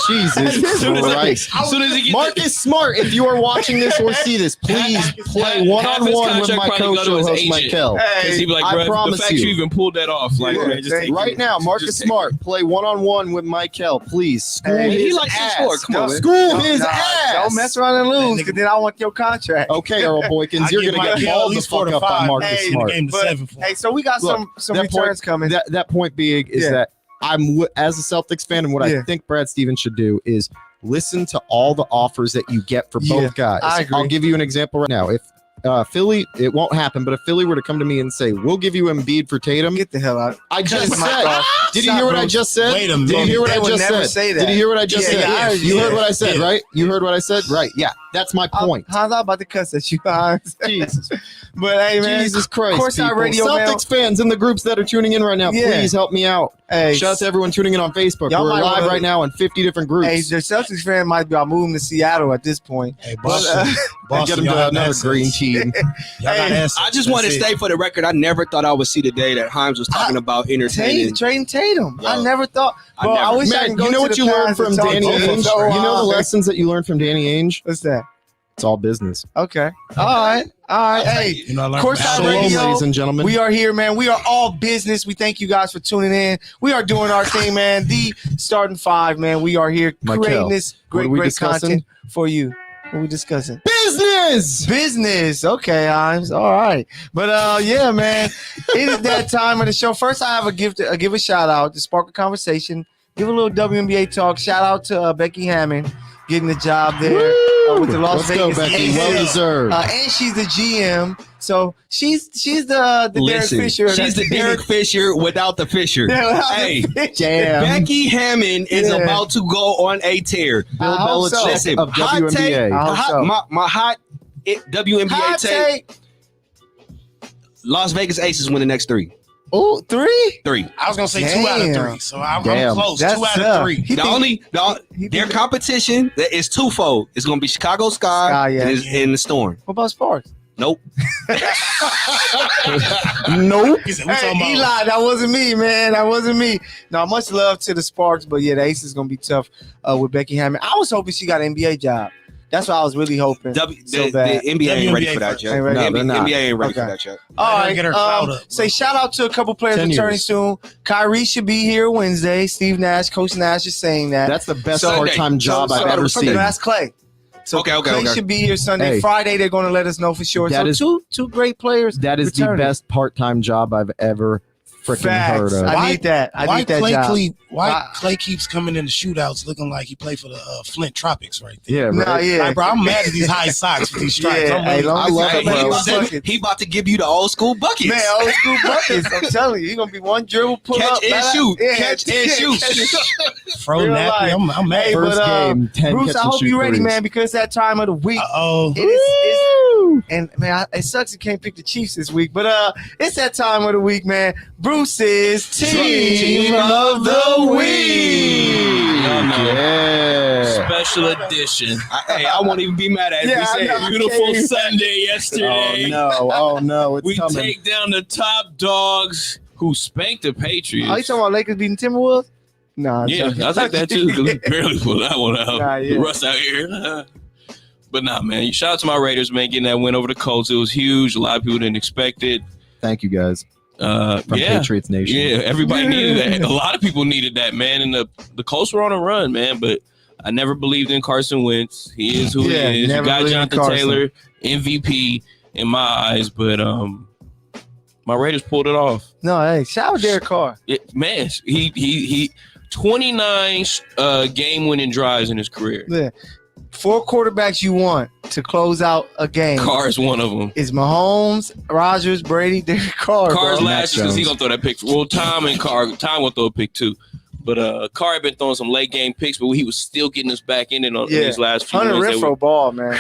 Jesus Soon as Christ. as soon as he gets Marcus Smart, if you are watching this or see this, please play one-on-one with my co-show host, Michael. Because he'd be like, I bro, the promise fact you. you even pulled that off, like, Yeah. man, just take Right it. now, Marcus Just take Smart, play one-on-one with Michael. Please, school Hey, his he likes to ass. score. Come on, man. School his Nah, ass. Don't mess around and lose, because then I want your contract. Okay, Earl Boykins, you're going to get at balls the least 4 fuck to up on 5 Marcus Hey, Smart. game to But- 7 for Hey, so we got Look, some that returns coming. That point being is Yeah. that as a Celtics fan, and what Yeah. I think Brad Stevens should do is listen to all the offers that you get for Yeah, both guys. I agree. I'll give you an example right now. If Philly, it won't happen, but if Philly were to come to me and say, we'll give you Embiid for Tatum, Get the hell out. I just Cut his mic said, off. did you hear what I just said? Wait a Did you minute. hear what They I would just never said? say that. Did you hear what I just Yeah, said? yeah, I heard You you. heard what I said, Yeah. right? You heard what I said? Right. Yeah. That's my point. How's I about to cuss at you? Jesus. But hey, man. Jesus Christ. Course Our people. Radio, man. Celtics fans in the groups that are tuning in right now, Yeah. please help me out. Hey, Shout out to everyone tuning in on Facebook. Y'all We're might live wanna- right now in 50 different groups. hey, the Celtics fan might be moving to Seattle at this point. Hey, But, Boston, And Boston, get them y'all to have another assets. green team. Y'all got Hey, assets. I just want to That's it. stay for the record. I never thought I would see the day that Himes was talking about entertaining. Trading Tatum. I Yo. never thought. I Bro, I, never- wish I Man, could go you know to what the you learned past from and talk Danny to him Ainge? so You know the hard. lessons that you learned from Danny Ainge? What's that? It's all business. Okay. All right. Hey, You know, I learned Course from Our Al Shalom, Radio. ladies and gentlemen. we are here, man. We are all business. We thank you guys for tuning in. We are doing our thing, man. The starting five, man. We are here Michael, creating this what are great, we great discussing? content for you. What are we discussing? Business! Business. Okay, Imes. All right. But yeah, man. It is that time of the show. First, I have give a shout out to spark a conversation. Give a little WNBA talk. Shout out to Becky Hammond getting the job there with the Las Let's go, Vegas Becky. Aces. Well deserved. And she's the GM, so she's the Derek Listen, Fisher. she's the Derek Fisher without the Fisher. Yeah, without the Hey, Fisher. Damn. Becky Hammond is Yeah. about to go on a tear. Bill I hope so. Belichick Listen, of hot WNBA. take. I hope so. My hot WNBA Hot take. take. Las Vegas Aces win the next three. Oh, 3. I was gonna say 2 out of Damn. 3, so I'm Damn. close. That's 2 out tough. of 3. He think- Their competition is twofold. It's going to be Chicago Sky Sky, yeah. and the Storm. What about Sparks? Nope. Nope. He said, we Hey, talking about Eli, that wasn't me, man. That wasn't me. No, much love to the Sparks, but yeah, the Aces is gonna be tough with Becky Hammond. I was hoping she got an NBA job. That's what I was really hoping. So bad. The NBA ain't ready for that, first. Jack. Ain't ready. No, they're not. NBA ain't ready Okay. for that, Jack. All Gotta right, get her clout up, say bro. shout out to a couple players 10 returning years. soon. Kyrie should be here Wednesday. Steve Nash, Coach Nash is saying that. That's the best Sunday. part-time job I've ever seen. That's Clay. So Okay. Clay should be here Sunday. Hey. Friday they're going to let us know for sure. That So is- two great players. That is the returning. best part-time job I've ever freaking Facts. heard of. I need that. I why need that job. Clay keeps coming in the shootouts looking like he played for the Flint Tropics right there. Yeah, right. Nah, yeah. Like, bro, I'm mad at these high socks with these stripes. Yeah, I'm hey, really- long I as love he it, come bro. back with buckets. He about to give you the old school buckets. Man, old school buckets. I'm telling you, you're gonna be one dribble, pull Catch up, and blah, shoot. yeah, Catch and shoot. Fro Real nappy. life. I'm mad. Hey, First but, game, 10 Bruce, catch I and hope shoot you're ready, threes. man, because it's that time of the week. Uh-oh. And man, it sucks you can't pick the Chiefs this week, but it's that time of the week, man. Bruce's team of the week. Yeah. Special edition. I won't even be mad at it. Yeah, We I said know. Beautiful Okay. Sunday yesterday. Oh no, it's We coming. take down the top dogs who spanked the Patriots. Are you talking about Lakers beating Timberwolves? Nah, I'm Yeah, joking. I think that too. Because we barely pulled that one out. Nah, yeah. Russ out here. But nah, man. Shout out to my Raiders, man, getting that win over the Colts. It was huge. A lot of people didn't expect it. Thank you guys from Yeah. Patriots Nation. Yeah, everybody needed that. A lot of people needed that, man. And the Colts were on a run, man. But I never believed in Carson Wentz. He is who Yeah, he is. You never got believed in Jonathan Carson. Taylor, MVP in my eyes. But my Raiders pulled it off. No, hey, shout out Derek Carr. Man, he 29 game-winning drives in his career. Yeah. 4 quarterbacks you want to close out a game Carr is one of them. is Mahomes, Rodgers, Brady, Derek Carr. Carr's bro. last because he gonna throw that pick. Well, Tom and Carr. Tom will throw a pick too. But Carr had been throwing some late game picks, but he was still getting us back in it on these last few Hunter wins. Renfrow ball, man.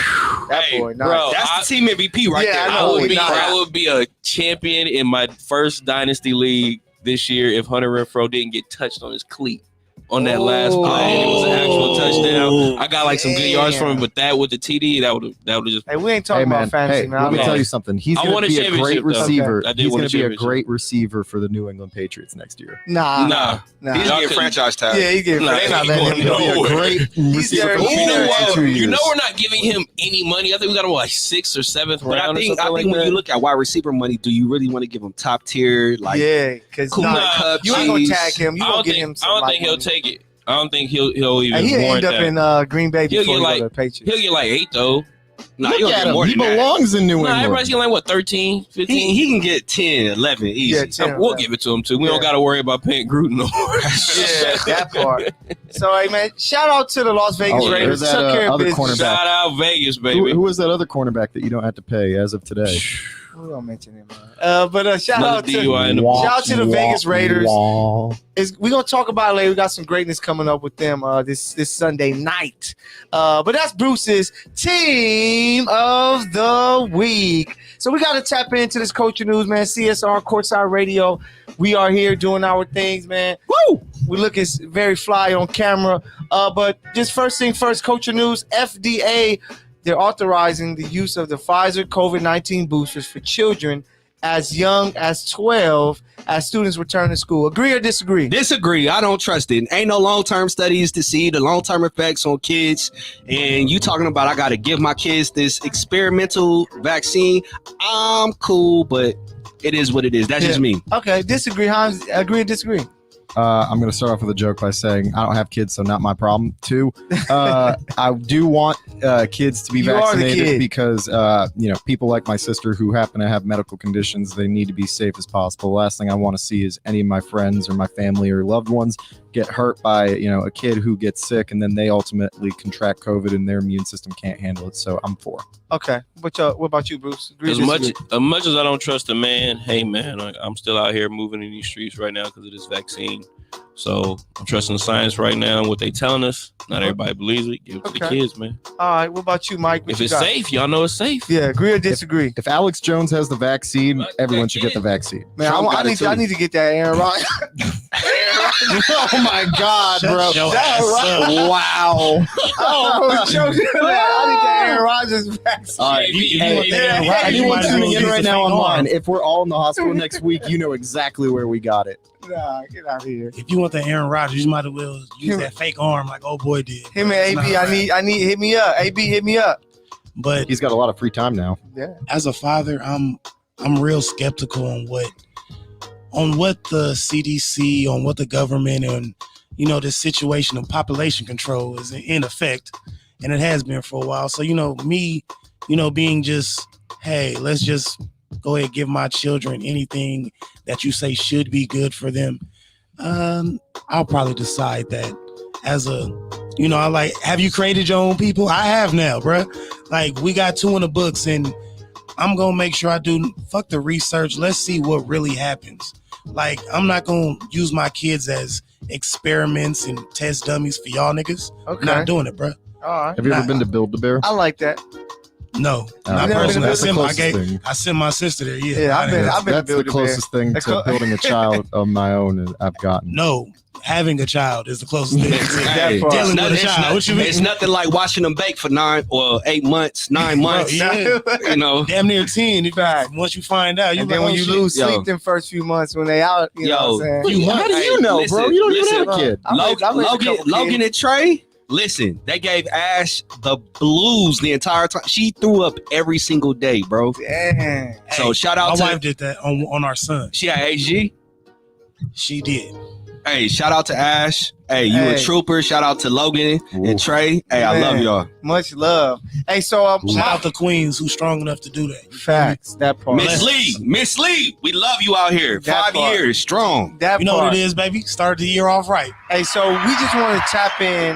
That Hey, boy, bro, nice. That's the team MVP right there. I would be a champion in my first dynasty league this year if Hunter Renfrow didn't get touched on his cleat on that last play. And it was an actual touchdown. I got like some good yards from him, but that with the TD, that would have just. Hey, we ain't talking about fantasy, man. Let me tell you something. He's going to be a great receiver. Okay. He's going to be a great receiver for the New England Patriots next year. Nah. He's going to get franchise tag. Yeah, he's getting franchise. He'll be a great receiver for the next 2 years. You know we're not giving him any money. I think we got him like 6th or 7th But round. I think when you look at wide receiver money, do you really want to give him top tier? Like, because you ain't going to tag him. You going to get him some. I don't think he'll take it. I don't think he'll even. He'll warrant end up in Green Bay before he go to the Patriots. He'll get like 8 though. Nah, Look at him. He belongs in New England. Everybody's getting like what 13, 15. He can get 10, 11 easy. Yeah, 10, we'll give it to him too. We don't got to worry about paying Gruden no more. Yeah, that part. So, hey man, shout out to the Las Vegas Raiders. There's that other cornerback. Shout out Vegas, baby. Who was that other cornerback that you don't have to pay as of today? We don't mention him, man. But shout out to the Vegas Raiders. We're gonna talk about it later. We got some greatness coming up with them this Sunday night. But that's Bruce's team of the week. So we gotta tap into this culture news, man. CSR Courtside Radio. We are here doing our things, man. Woo! We look very fly on camera. But just first thing first, culture news. FDA. They're authorizing the use of the Pfizer COVID-19 boosters for children as young as 12 as students return to school. Agree or disagree? Disagree. I don't trust it. Ain't no long-term studies to see the long-term effects on kids. And you talking about I got to give my kids this experimental vaccine. I'm cool, but it is what it is. That's just me. Okay, disagree. Hans, agree or disagree? I'm going to start off with a joke by saying I don't have kids, so not my problem. 2, I do want kids to be vaccinated because, people like my sister who happen to have medical conditions, they need to be safe as possible. The last thing I want to see is any of my friends or my family or loved ones get hurt by, a kid who gets sick and then they ultimately contract COVID and their immune system can't handle it. So I'm for. Okay. What about you, Bruce? As much as I don't trust a man, hey man, I'm still out here moving in these streets right now because of this vaccine. So I'm trusting the science right now and what they telling us. Not everybody believes it. Give it to the kids, man. All right. What about you, Mike? If it's safe, y'all know it's safe. Yeah. Agree or disagree? If Alex Jones has the vaccine, everyone should get the vaccine. Man, I need to get that Aaron Rodgers. Oh my God, bro! Wow! I need that Aaron Rodgers vaccine. All right, anyone tuning in right now online, if we're all in the hospital next week, you know exactly where we got it. Nah, get out of here. If you want the Aaron Rodgers, you might as well use that fake arm like old boy did. Him and AB, I need hit me up. AB, hit me up. But he's got a lot of free time now. Yeah. As a father, I'm real skeptical on what the CDC, on what the government, and this situation of population control is in effect, and it has been for a while. So me, being just, hey, let's just go ahead and give my children anything that you say should be good for them. I'll probably decide that as I like, have you created your own people? I have now, bruh. Like, we got 2 in the books, and I'm going to make sure I do, fuck the research. Let's see what really happens. Like, I'm not going to use my kids as experiments and test dummies for y'all niggas. Okay. Not doing it, bruh. All right. Have you ever been to Build-A-Bear? I like that. No, not personally. I sent my sister there. Yeah, I've been. That's the closest thing to building a child of my own I've gotten. No, having a child is the closest thing. Hey, dealing with a child. What you mean? It's nothing like watching them bake for 9 months. Yeah. Damn near 10. Once you find out, and then when you lose sleep them first few months when they out, you know what I'm saying? How do you know, bro? You don't even have a kid. Logan and Trey. Listen, they gave Ash the blues the entire time. She threw up every single day, bro. Damn. So shout out my to wife did that on our son. She had AG. She did. Hey, shout out to Ash. Hey, you a trooper. Shout out to Logan and Trey. Hey, I love y'all. Much love. Hey, so shout out to Queens who's strong enough to do that. Facts. That part. Miss Lee, we love you out here. 5 years strong. That you know what it is, baby. Start the year off right. Hey, so we just want to tap in,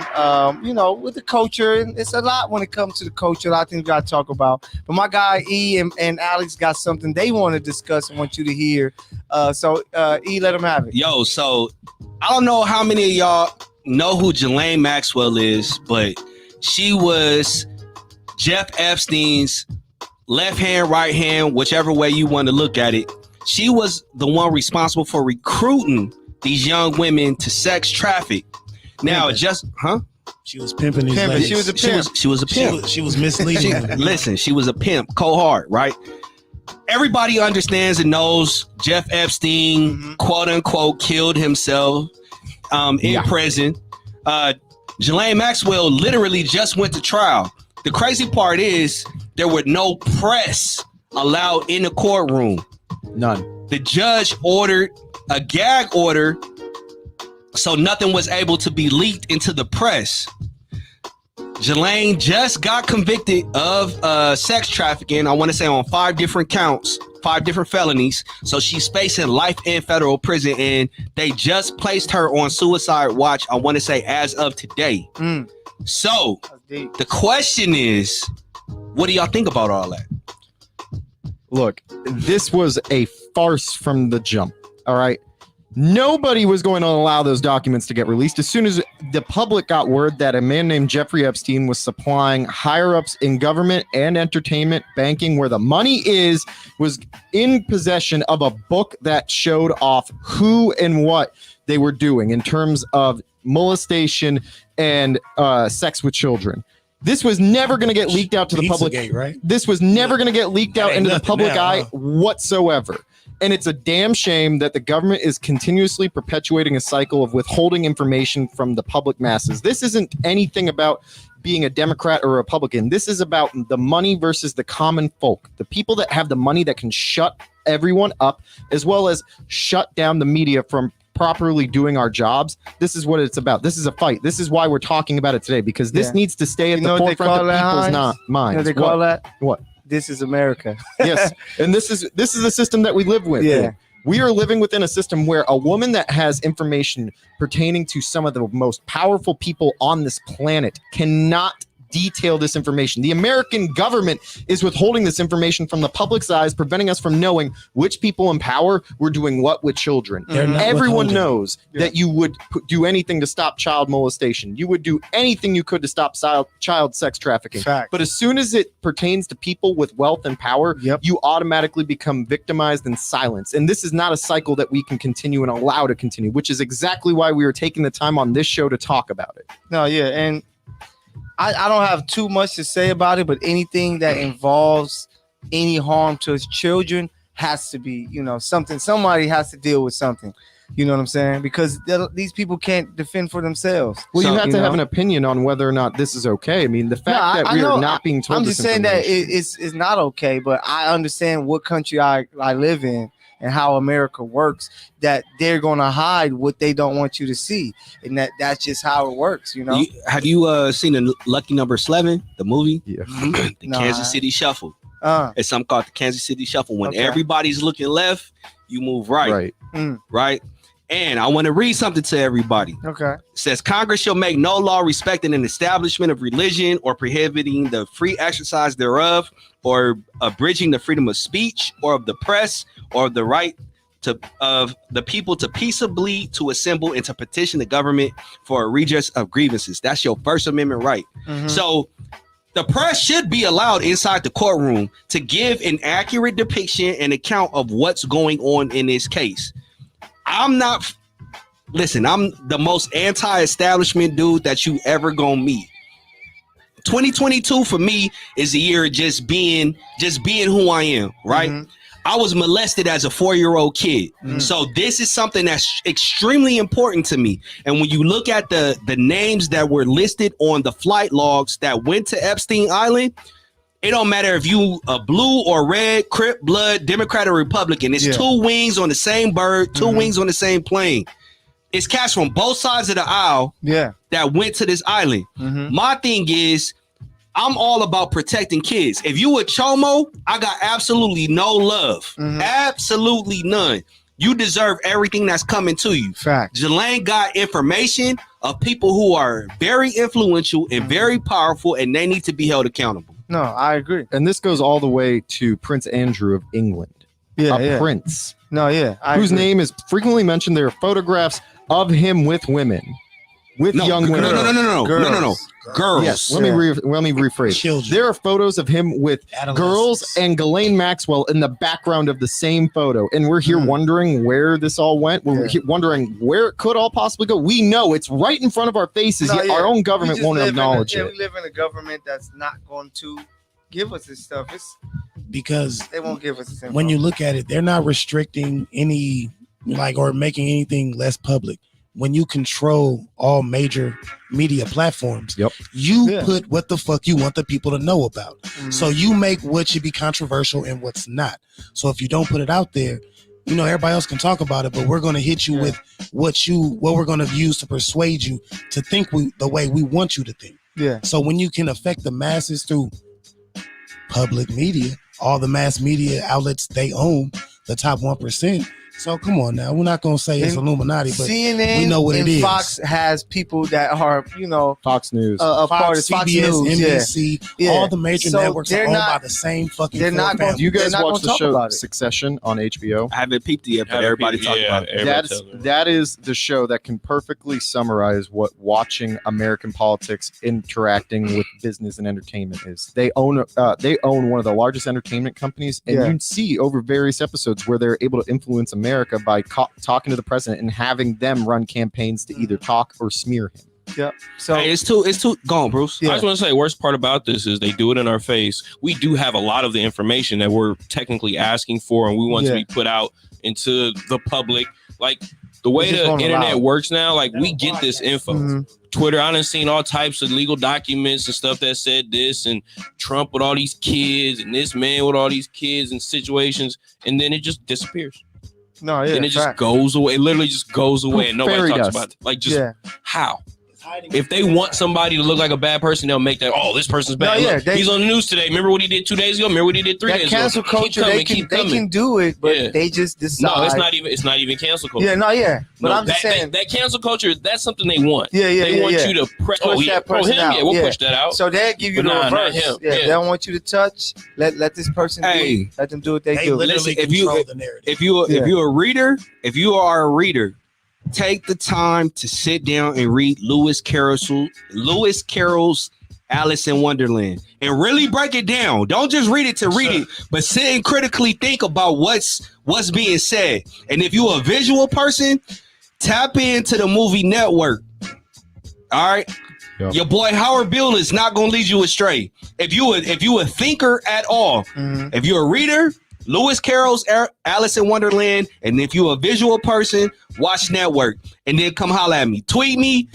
with the culture. And it's a lot when it comes to the culture. A lot of things we got to talk about. But my guy E and Alex got something they want to discuss and want you to hear. So E, let them have it. Yo, so I don't know how many of y'all know who Jaylen Maxwell is, but she was Jeff Epstein's left hand, right hand, whichever way you want to look at it. She was the one responsible for recruiting these young women to sex traffic. Now, She was pimping these Pimping. ladies. She was a pimp. She was a pimp. She was misleading them. Listen, she was a pimp, cold-hard, right? Everybody understands and knows Jeff Epstein, quote unquote, killed himself in prison. Jaylen Maxwell literally just went to trial. The crazy part is there were no press allowed in the courtroom. None. The judge ordered a gag order, so nothing was able to be leaked into the press. Jaylen just got convicted of sex trafficking, I want to say on 5 different counts, 5 different felonies. So she's facing life in federal prison, and they just placed her on suicide watch, I want to say as of today. So the question is, what do y'all think about all that? Look, this was a farce from the jump. All right. Nobody was going to allow those documents to get released. As soon as the public got word that a man named Jeffrey Epstein was supplying higher-ups in government and entertainment banking, where the money was in possession of a book that showed off who and what they were doing in terms of molestation and sex with children. This was never going to get leaked out to the public. Pizzagate, right? This was never going to get leaked out into the public now, eye whatsoever. And it's a damn shame that the government is continuously perpetuating a cycle of withholding information from the public masses. This isn't anything about being a Democrat or a Republican. This is about the money versus the common folk, the people that have the money that can shut everyone up, as well as shut down the media from properly doing our jobs. This is what it's about. This is a fight. This is why we're talking about it today, because this needs to stay at the forefront of people's minds. You know what they call that? What? This is America. Yes, and this is the system that we live with. Yeah. We are living within a system where a woman that has information pertaining to some of the most powerful people on this planet cannot detail this information. The American government is withholding this information from the public's eyes, preventing us from knowing which people in power were doing what with children. Everyone knows that you would do anything to stop child molestation. You would do anything you could to stop child sex trafficking. Fact. But as soon as it pertains to people with wealth and power, you automatically become victimized and silenced. And this is not a cycle that we can continue and allow to continue, which is exactly why we are taking the time on this show to talk about it. No, yeah, and I don't have too much to say about it, but anything that involves any harm to his children has to be, something. Somebody has to deal with something. You know what I'm saying? Because these people can't defend for themselves. Well, you have to have an opinion on whether or not this is okay. I mean, the fact that we are not being told. I'm just saying that it's not okay, but I understand what country I live in and how America works, that they're going to hide what they don't want you to see. And that's just how it works, Have you seen the Lucky Number 11, the movie? Yeah. The Kansas City Shuffle. It's something called the Kansas City Shuffle. When everybody's looking left, you move right. Right? And I want to read something to everybody. Okay. It says, Congress shall make no law respecting an establishment of religion or prohibiting the free exercise thereof, or abridging the freedom of speech or of the press, or the right of the people to peaceably to assemble and to petition the government for a redress of grievances. That's your First Amendment right. So the press should be allowed inside the courtroom to give an accurate depiction and account of what's going on in this case. I'm the most anti-establishment dude that you ever gonna meet. 2022 for me is a year of just being who I am, right? I was molested as a 4-year-old kid. So this is something that's extremely important to me. And when you look at the names that were listed on the flight logs that went to Epstein Island, it don't matter if you a blue or red, Crip, Blood, Democrat or Republican. It's 2 wings on the same bird, 2 wings on the same plane. It's cats from both sides of the aisle that went to this island. My thing is, I'm all about protecting kids. If you a chomo, I got absolutely no love. Absolutely none. You deserve everything that's coming to you. Fact. Jaylen got information of people who are very influential and very powerful, and they need to be held accountable. No, I agree. And this goes all the way to Prince Andrew of England. A prince. No, yeah. Whose name is frequently mentioned. There are photographs of him with women, with young women. No. Girls. Yes, let me rephrase. Children. There are photos of him with girls and Ghislaine Maxwell in the background of the same photo, and we're here wondering where this all went. We're wondering where it could all possibly go. We know it's right in front of our faces, yet our own government won't acknowledge it. We live in a government that's not going to give us this stuff. It's because they won't give us this info. When you look at it, they're not restricting any or making anything less public. When you control all major media platforms, you put what the fuck you want the people to know about. So you make what should be controversial and what's not. So if you don't put it out there, everybody else can talk about it, but we're going to hit you with what we're going to use to persuade you to think the way we want you to think. Yeah. So when you can affect the masses through public media, all the mass media outlets they own, the top 1%. So come on now, we're not gonna say it's Illuminati, but CNN, we know what it is. Fox has people that are, Fox News, part of Fox CBS, News, NBC, all the major networks are owned by the same fucking. They're not going. Do you guys watch the show Succession on HBO? I haven't peeped it yet, but everybody talking about it. That is the show that can perfectly summarize what watching American politics interacting with business and entertainment is. They own one of the largest entertainment companies, and you can see over various episodes where they're able to influence America by talking to the president and having them run campaigns to either talk or smear him. Yep. So it's too gone, Bruce. I just want to say, worst part about this is they do it in our face. We do have a lot of the information that we're technically asking for, and we want to be put out into the public. Like the way the internet works now, like we get this info. Twitter, I done seen all types of legal documents and stuff that said this, and Trump with all these kids, and this man with all these kids and situations, and then it just disappears. No, yeah, and it just goes away. It literally just goes away, and nobody talks about it. Like, just how? If they want somebody to look like a bad person, they'll make that. Oh, this person's bad. Look, he's on the news today. Remember what he did 2 days ago? Remember what he did 3 days ago? Cancel culture. They can do it, but they just decide. No, it's not even cancel culture. Yeah, But I'm just saying that cancel culture. That's something they want. They want you to push that person out. Yeah, we'll push that out. So they'll give you the reverse. Him. They don't want you to touch. Let this person do. Let them do what they do. Literally control the narrative. If you're a reader, take the time to sit down and read Lewis Carroll's Alice in Wonderland and really break it down. Don't just read it to read it, but sit and critically think about what's being said. And if you're a visual person, tap into the movie network. All right. Yep. Your boy Howard Beale is not going to lead you astray. If you a thinker at all, if you're a reader, Lewis Carroll's Alice in Wonderland, and if you're a visual person, watch Network, and then come holler at me. Tweet me,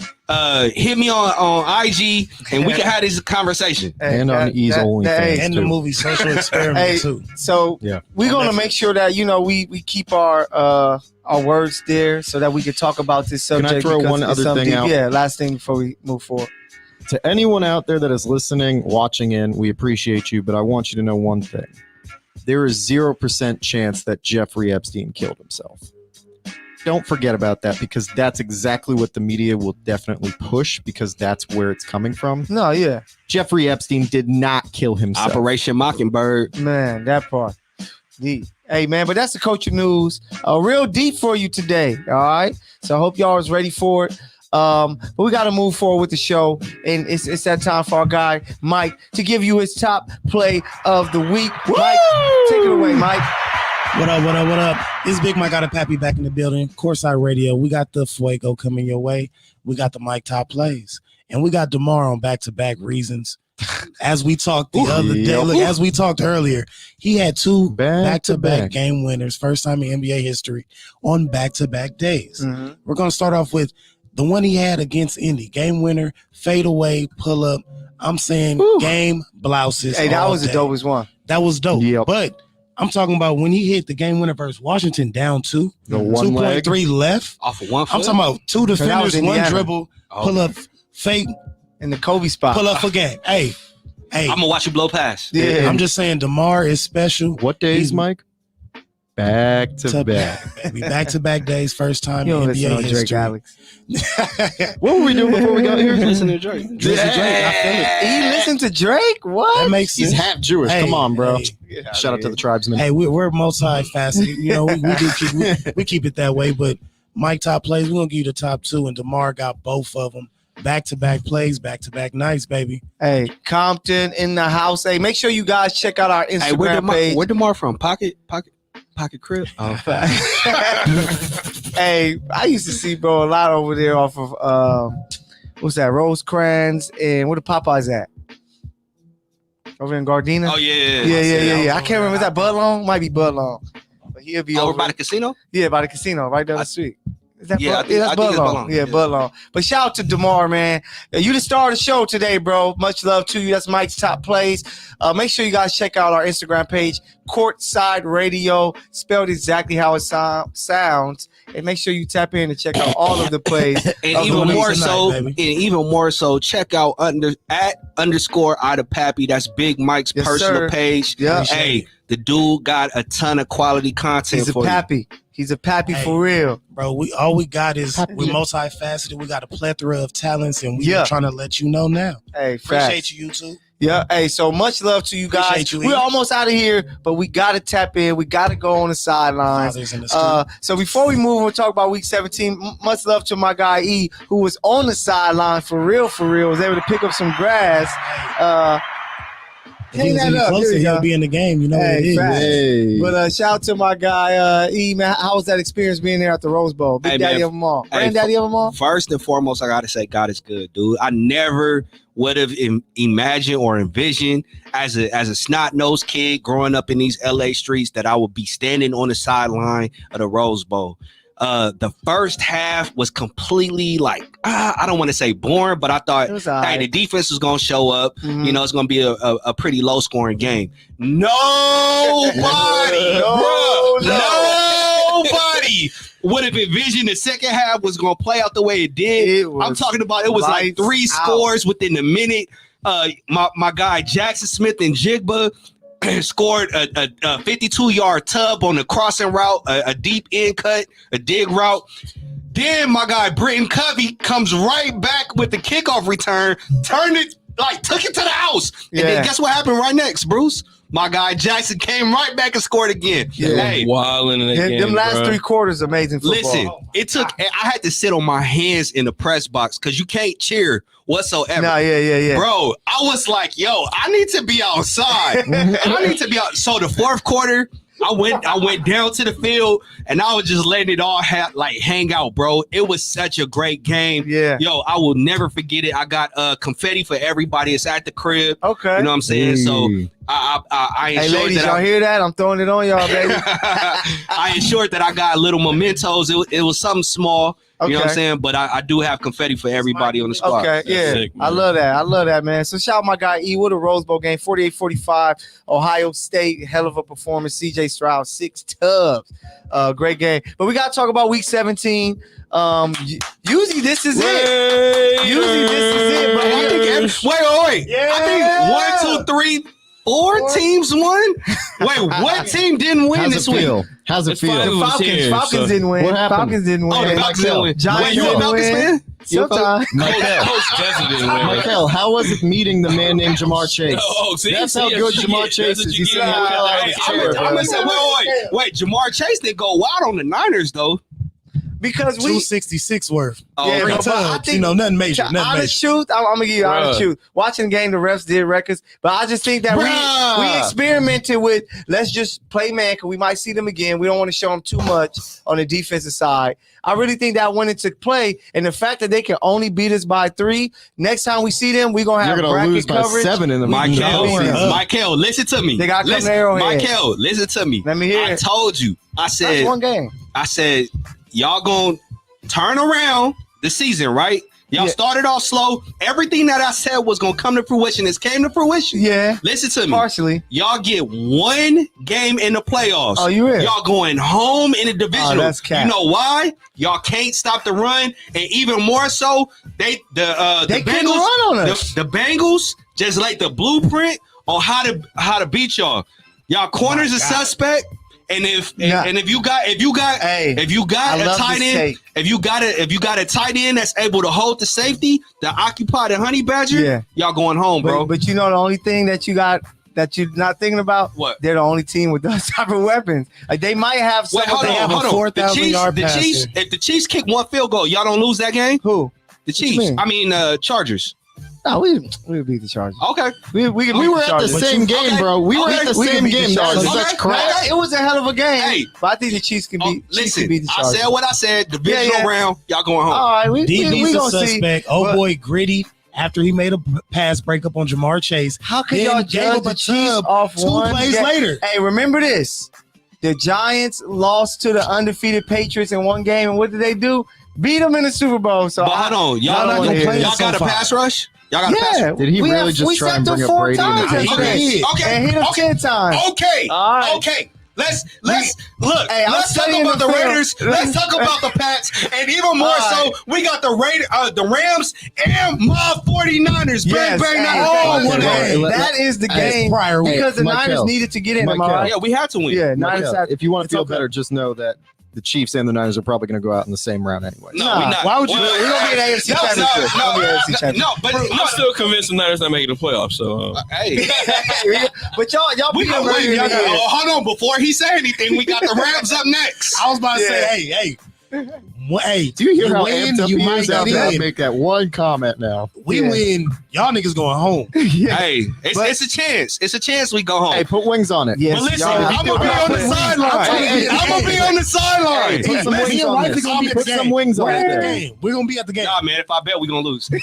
hit me on IG, and we can have this conversation. And on OnlyFans and the movie Social Experiment too. So we're gonna make sure that we keep our words there so that we can talk about this subject. Can I throw one other thing out? Yeah, last thing before we move forward. To anyone out there that is listening, watching in, we appreciate you, but I want you to know one thing. There is 0% chance that Jeffrey Epstein killed himself. Don't forget about that, because that's exactly what the media will definitely push, because that's where it's coming from. No, yeah. Jeffrey Epstein did not kill himself. Operation Mockingbird. Man, that part. Deep. Hey, man, but that's the culture news. Real deep for you today, all right? So I hope y'all is ready for it. But we got to move forward with the show, and it's that time for our guy Mike to give you his top play of the week. Woo! Mike, take it away, Mike. What up? It's Big Mike out of Pappy back in the building. Courtside Radio. We got the Fuego coming your way. We got the Mike top plays, and we got DeMar on back-to-back reasons. As we talked the other day, as we talked earlier, he had two back-to-back game winners, first time in NBA history on back-to-back days. We're gonna start off with the one he had against Indy, game winner, fade away, pull up. I'm saying game blouses. Hey, that was the dopest one. That was dope. Yep. But I'm talking about when he hit the game winner versus Washington down 2.3 left. Off of one foot. I'm talking about two defenders, one dribble, pull up, fake. In the Kobe spot. Pull up for game. Hey. I'm going to watch you blow past. Yeah. I'm just saying DeMar is special. What days, Mike? Back to back. Back-to-back days, first time in NBA history. Drake, Alex. What were we doing before we got here? Listen to Drake. I feel it. He listened to Drake? What? That makes sense. He's half Jewish. Hey, Come on, bro. hey. Shout out to the tribesmen. Hey, we're multifaceted. We keep it that way. But Mike top plays. We're going to give you the top 2, and DeMar got both of them. Back-to-back plays, back-to-back nights, baby. Hey, Compton in the house. Hey, make sure you guys check out our Instagram page. Where DeMar from? Pocket crib? Oh, Hey, I used to see bro a lot over there off of what's that? Rosecrans and where the Popeyes at? Over in Gardena. Oh yeah. Yeah. I can't remember. Is that Budlong? Might be Budlong. But he'll be Over over by the casino? Yeah, by the casino, right down the street. Is that Yeah, Bud? Yeah, that's I think it's Budlong. Budlong. Yeah, Yeah. Budlong. But shout out to DeMar, man. You the star of the show today, bro. Much love to you. That's Mike's top plays. Make sure you guys check out our Instagram page, Courtside Radio, spelled exactly how it sounds. And make sure you tap in and check out all of the plays. And even more so, check out @_Ida Pappy. That's Big Mike's Yes, personal sir. page. Yeah. Hey, the dude got a ton of quality content He's a for you. pappy. He's a pappy Hey. for real. Bro, we got is we're multifaceted. We got a plethora of talents, and we're Yeah. trying to let you know now. Hey, Appreciate facts. you, YouTube. Yeah. Hey, so much love to you guys. Appreciate you, We're E. almost out of here, but we got to tap in. We got to go on the sidelines. Fathers in the street. So before we move, we'll talk about week 17. Much love to my guy E, who was on the sideline for real, was able to pick up some grass. If he hang was that any up. closer, Here we he'll go. be in the game. You know what it Hey, is. facts. Hey. But shout out to my guy E, man. How was that experience being there at the Rose Bowl? Big Hey, daddy man. of them all, Hey, granddaddy of them all. First and foremost, I gotta say, God is good, dude. I never would have imagined or envisioned as a snot-nosed kid growing up in these LA streets that I would be standing on the sideline of the Rose Bowl. The first half was completely I don't want to say boring, but I thought, It was hey, alright. the defense was going to show up. Mhm. You know, it's going to be a pretty low-scoring game. Nobody, nobody would have envisioned the second half was going to play out the way it did. It was I'm talking about it was like lights 3 out. scores within a minute. My guy Jackson Smith and Jigba scored a 52-yard tub on the crossing route, a deep end cut, a dig route. Then my guy Britton Covey comes right back with the kickoff return, took it to the house. And Yeah. then guess what happened right next, Bruce? My guy Jackson came right back and scored again. Yeah. Hey, Wilding in that game, Them last bro. 3 quarters, amazing football. listen, I had to sit on my hands in the press box because you can't cheer whatsoever. No, yeah. Bro, I was like, yo, I need to be outside. I need to be out. So the fourth quarter, I went down to the field and I was just letting it all hang out, bro. It was such a great game. Yeah. Yo, I will never forget it. I got confetti for everybody. It's at the crib. Okay. You know what I'm saying? So Hey. I Hey, ensured ladies, that y'all hear that? I'm throwing it on y'all, baby. I ensured that I got little mementos. It was something small. You know what I'm Okay. saying? But I do have confetti for everybody on the spot. Okay, yeah. sick, I man. love that, man. So shout out my guy E. What a Rose Bowl game, 48-45, Ohio State, hell of a performance. CJ Stroud, 6 tubs. Great game. But we got to talk about week 17. Usually this is it. Usually this is it, bro. I think wait. Yeah. I think 1, 2, 3, 4 teams won. Wait, what team didn't win How's this it week? feel? How's it It's fine. feel? Falcons Here, so- didn't win. What happened? Falcons didn't win. Oh, the Hey, Falcons Michael. didn't win. Giants Wait, you a didn't Falcons win. fan? You a Falcons- Sometimes. Michael, Coach Jesse didn't win. Michael, how was it meeting the man named Jamar Chase? See, That's how see, good that's Jamar what Chase that's is. what You see get. how he fell out of his Hey, chair, I'm bro. gonna say, wait. Jamar Chase didn't go wild on the Niners though. Because we 266 worth. Oh, Yeah, Three no, but I tubs. think- Nothing major. Nothing honest major. truth, I'm gonna give you honest Bruh. truth. Watching the game, the refs did records, but I just think that Bruh. we experimented with let's just play man because we might see them again. We don't want to show them too much on the defensive side. I really think that went into play, and the fact that they can only beat us by 3. Next time we see them, we're gonna have You're going to bracket lose by coverage. 7 in the Michael, listen to me. They gotta come listen, to Arrowhead. Michael, listen to me. Let me hear I it. told you. That's one game. I said, y'all gonna turn around the season, right? Y'all Yeah. started off slow. Everything that I said was gonna come to fruition. It's came to fruition. Yeah, Listen to me. partially. Y'all get 1 game in the playoffs. Oh, you real? Y'all going home in the divisional. Oh, that's cap. You know why? Y'all can't stop the run, and even more so, the They couldn't Bengals run on us. The Bengals just like the blueprint on how to beat y'all. Y'all corners are suspect. And if you got Hey, a tight end, take. if you got a tight end that's able to hold the safety, to occupy the honey badger, Yeah. y'all going home, bro. But you know the only thing that you got that you're not thinking about? What? They're the only team with those type of weapons. Like they might have some. Wait, hold they on, have a hold on. 4,000 yard The Chiefs, passer. if the Chiefs kick one field goal, y'all don't lose that game? Who? The What you Chiefs. mean? I mean, Chargers. No, we beat the Chargers. Okay. We We beat were at the Chargers. same game, okay. bro. We were Okay. at the We can same beat the game. That was Chargers. such Okay. crap. It was a hell of a game. Hey. But I think the Chiefs can beat. Chiefs Listen, can beat the I Chargers. said what I said. Divisional Yeah. round, y'all going home. All right, we DB's a gonna see. suspect. but- Boy, Gritty, after he made a pass breakup on Jamar Chase, How can then y'all gave judge up the a Chiefs tub off 2 one plays game? later. Hey, remember this: the Giants lost to the undefeated Patriots in one game, and what did they do? Beat them in the Super Bowl. So But hold on, y'all y'all not gonna play y'all so got a far. pass rush? Y'all got a pass yeah, rush? Did he we really just we try and sacked bring him up 4 Brady in times the yesterday. He did. Okay. And hit him 10 times. Okay. All right. Okay. Let's look. Hey, I'm let's talk studying about the the film. Raiders. Let's talk about the Pats, and even more All so, right. we got the Rams and my 49ers. Yes, Bang bang. hey, not hey, one hey, game. that is the Hey, game prior week. because the Michael. Niners needed to get in. Am I Michael. right? Yeah, we had to win. Yeah, Mike, Niners. if you want to It's feel okay. better, just know that the Chiefs and the Niners are probably going to go out in the same round anyway. No, Nah, we not. why would you- Well, we're gonna be an AFC championship. We're gonna be an AFC championship. No, but I'm still convinced the Niners not making the playoffs. So hey, But y'all we beat got them earlier in the year. hold on. Before he say anything, we got the Rams up next. I was about to Yeah. say, hey, hey, Do you hear how win, amped up you he might is get after I in. make that one comment now? We Yeah. win. Y'all niggas going home. Yeah. Hey, But- it's a chance. It's a chance we go home. Hey, put wings on it. Yes, But listen, y'all- I'm gonna be on the sideline. Hey, I'm gonna be on the sideline. Hey, put some Me wings and on wife this. are gonna be at Put the some game. wings on We're at the it. game. We're gonna be at the game. Nah, man, if I bet, we gonna lose. I